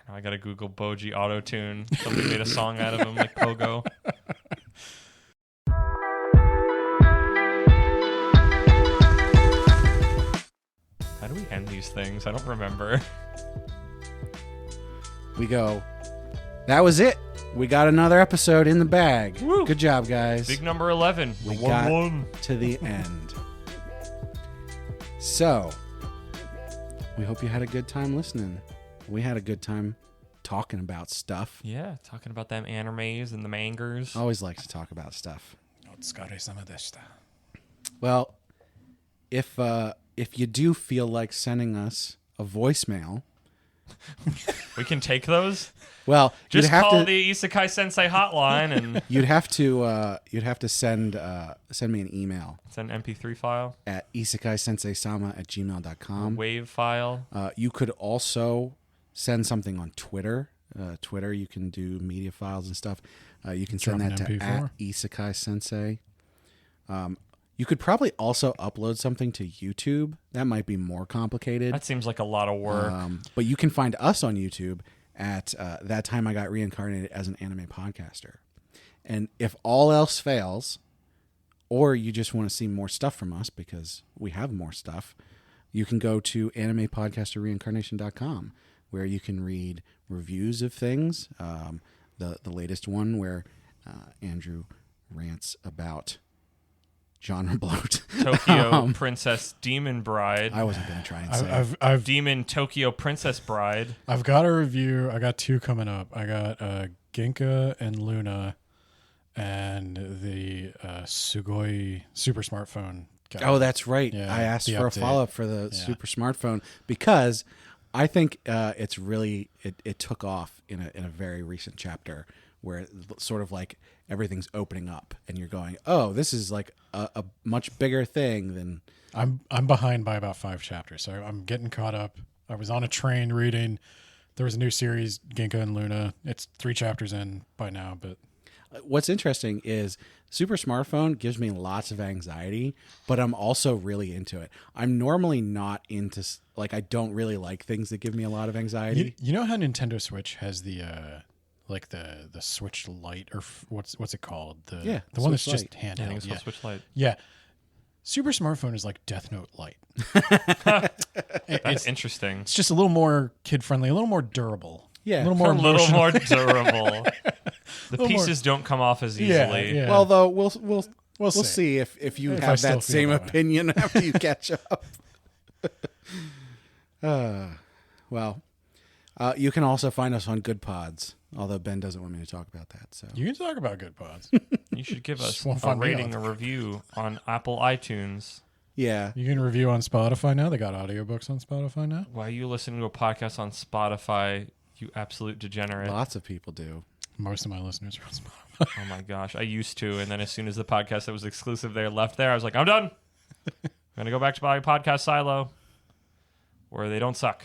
I gotta Google Boji auto tune. Somebody made a song out of him like Pogo. How do we end these things? I don't remember. We go, that was it. We got another episode in the bag. Woo. Good job, guys. Big number 11. We The got 1-1. to the end. So, we hope you had a good time listening. We had a good time talking about stuff. Yeah, talking about them animes and the mangers. Always like to talk about stuff. お疲れ様でした. Well, if you do feel like sending us a voicemail, We can take those. well, Just you'd have call to the Isekai Sensei hotline and you'd have to send me an email it's an MP3 file, at isekaisenseisama@gmail.com. wave file. You could also send something on Twitter. Twitter, you can do media files and stuff. You can send Drop that an to MP4. @Isekai Sensei. You could probably also upload something to YouTube. That might be more complicated. That seems like a lot of work. But you can find us on YouTube at That Time I Got Reincarnated as an Anime Podcaster. And if all else fails, or you just want to see more stuff from us because we have more stuff, you can go to animepodcasterreincarnation.com where you can read reviews of things. The latest one where Andrew rants about genre bloat. Tokyo Princess Demon Bride. I wasn't going to try and say it. I've Demon Tokyo Princess Bride. I've got a review. I got 2 coming up. I got Ginka and Luna and the Sugoi super smartphone guy. Oh, that's right. Yeah, I asked the for update. a follow-up for the Yeah. super smartphone because I think it's really it took off in a very recent chapter where it's sort of like everything's opening up and you're going, oh, this is like a much bigger thing than. I'm behind by about 5 chapters, so I'm getting caught up. I was on a train reading. There was a new series, Ginka and Luna. It's 3 chapters in by now, but What's interesting is super smartphone gives me lots of anxiety, but I'm also really into it. I'm normally not into I don't really like things that give me a lot of anxiety. you know how Nintendo Switch has the the Switch Lite or what's it called? The one that's Switch just Lite. I think handheld. it's called Switch Lite. Yeah. Super smartphone is like Death Note Lite. That's interesting. It's just a little more kid friendly, a little more durable. Yeah. A little A more little emotional. more durable. The more- pieces don't come off as Yeah, easily. yeah. Well, though we'll see. see if you If I have still that feel same that way. opinion after you catch up. Well, you can also find us on Good Pods, although Ben doesn't want me to talk about that. So You can talk about good pods. You should give us Just won't a find me rating, a on review on Apple iTunes. yeah, You can review on Spotify now. They got audiobooks on Spotify now. Why are you listening to a podcast on Spotify, you absolute degenerate? lots of people do. Most of my listeners are on Spotify. Oh my gosh, I used to, and then as soon as the podcast that was exclusive there left there, I was like, I'm done. I'm gonna go back to my podcast silo, where they don't suck.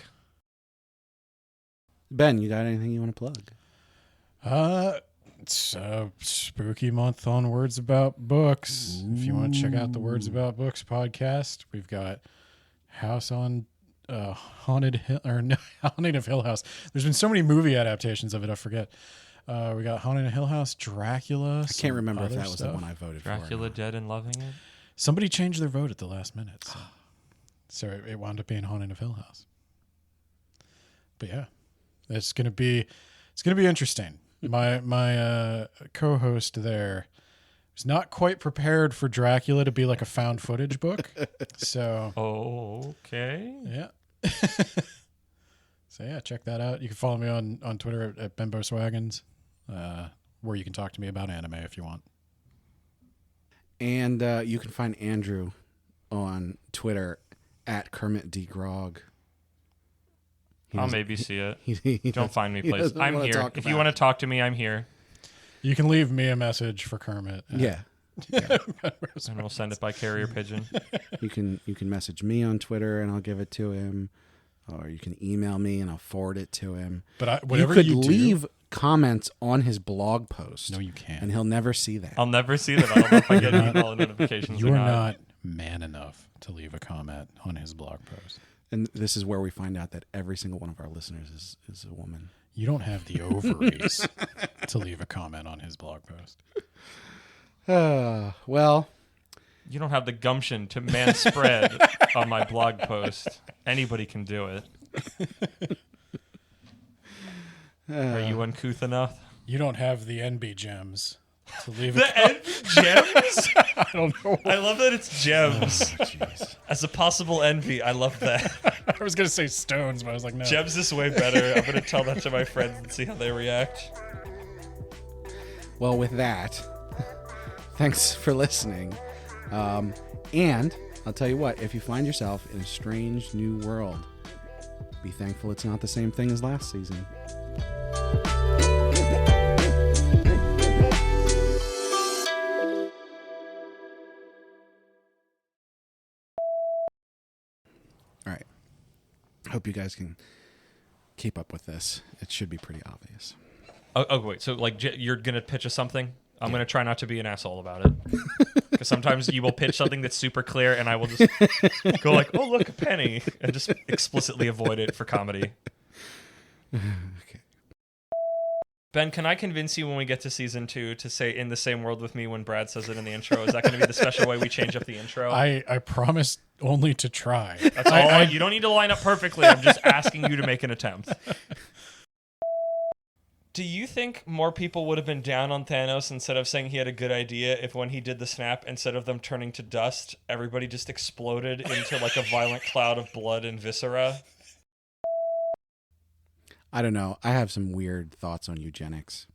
Ben, you got anything you want to plug? It's a spooky month on Words About Books. If you want to check out the Words About Books podcast, we've got House on Haunted Hill or no, Haunting of Hill House. There's been so many movie adaptations of it, I forget. We got Haunting of Hill House, Dracula. I can't remember if that was the one I voted Dracula for. Dead and Loving It. Somebody changed their vote at the last minute, so it wound up being Haunting of Hill House. But yeah, it's gonna be interesting. My co-host there is not quite prepared for Dracula to be like a found footage book, so Okay. yeah. So yeah, check that out. You can follow me on Twitter at Bembo Swaggins, where you can talk to me about anime if you want. And you can find Andrew on Twitter at Kermit D. Grog. I'll maybe see it. He Don't find me, he please. doesn't I'm wanna here. talk If you about want to talk to me, I'm here. You can leave me a message for Kermit. Yeah. And we'll send it by carrier pigeon. You can message me on Twitter and I'll give it to him, or you can email me and I'll forward it to him. But whatever you could you leave comments on his blog post. No, you can't. And he'll never see that. I'll never see them. I don't know if I get email notifications You or are not. not man enough to leave a comment on his blog post. And this is where we find out that every single one of our listeners is a woman. You don't have the ovaries to leave a comment on his blog post. Well, You don't have the gumption to man spread on my blog post. Anybody can do it. Are you uncouth enough? You don't have the NB gems to leave The envy gems? I don't know. I love that it's gems. jeez. As a possible envy, I love that. I was going to say stones, but I was like, no. Gems is way better. I'm going to tell that to my friends and see how they react. Well, with that, thanks for listening. And I'll tell you what, if you find yourself in a strange new world, be thankful it's not the same thing as last season. All right. Hope you guys can keep up with this. It should be pretty obvious. Oh wait. So, like, you're going to pitch us something? I'm going to try not to be an asshole about it. Because sometimes you will pitch something that's super clear, and I will just go like, oh, look, a penny, and just explicitly avoid it for comedy. Okay. Ben, can I convince you when we get to season 2 to say "in the same world with me" when Brad says it in the intro? Is that going to be the special way we change up the intro? I promise only to try. That's all. You don't need to line up perfectly. I'm just asking you to make an attempt. Do you think more people would have been down on Thanos instead of saying he had a good idea if when he did the snap, instead of them turning to dust, everybody just exploded into like a violent cloud of blood and viscera? I don't know. I have some weird thoughts on eugenics.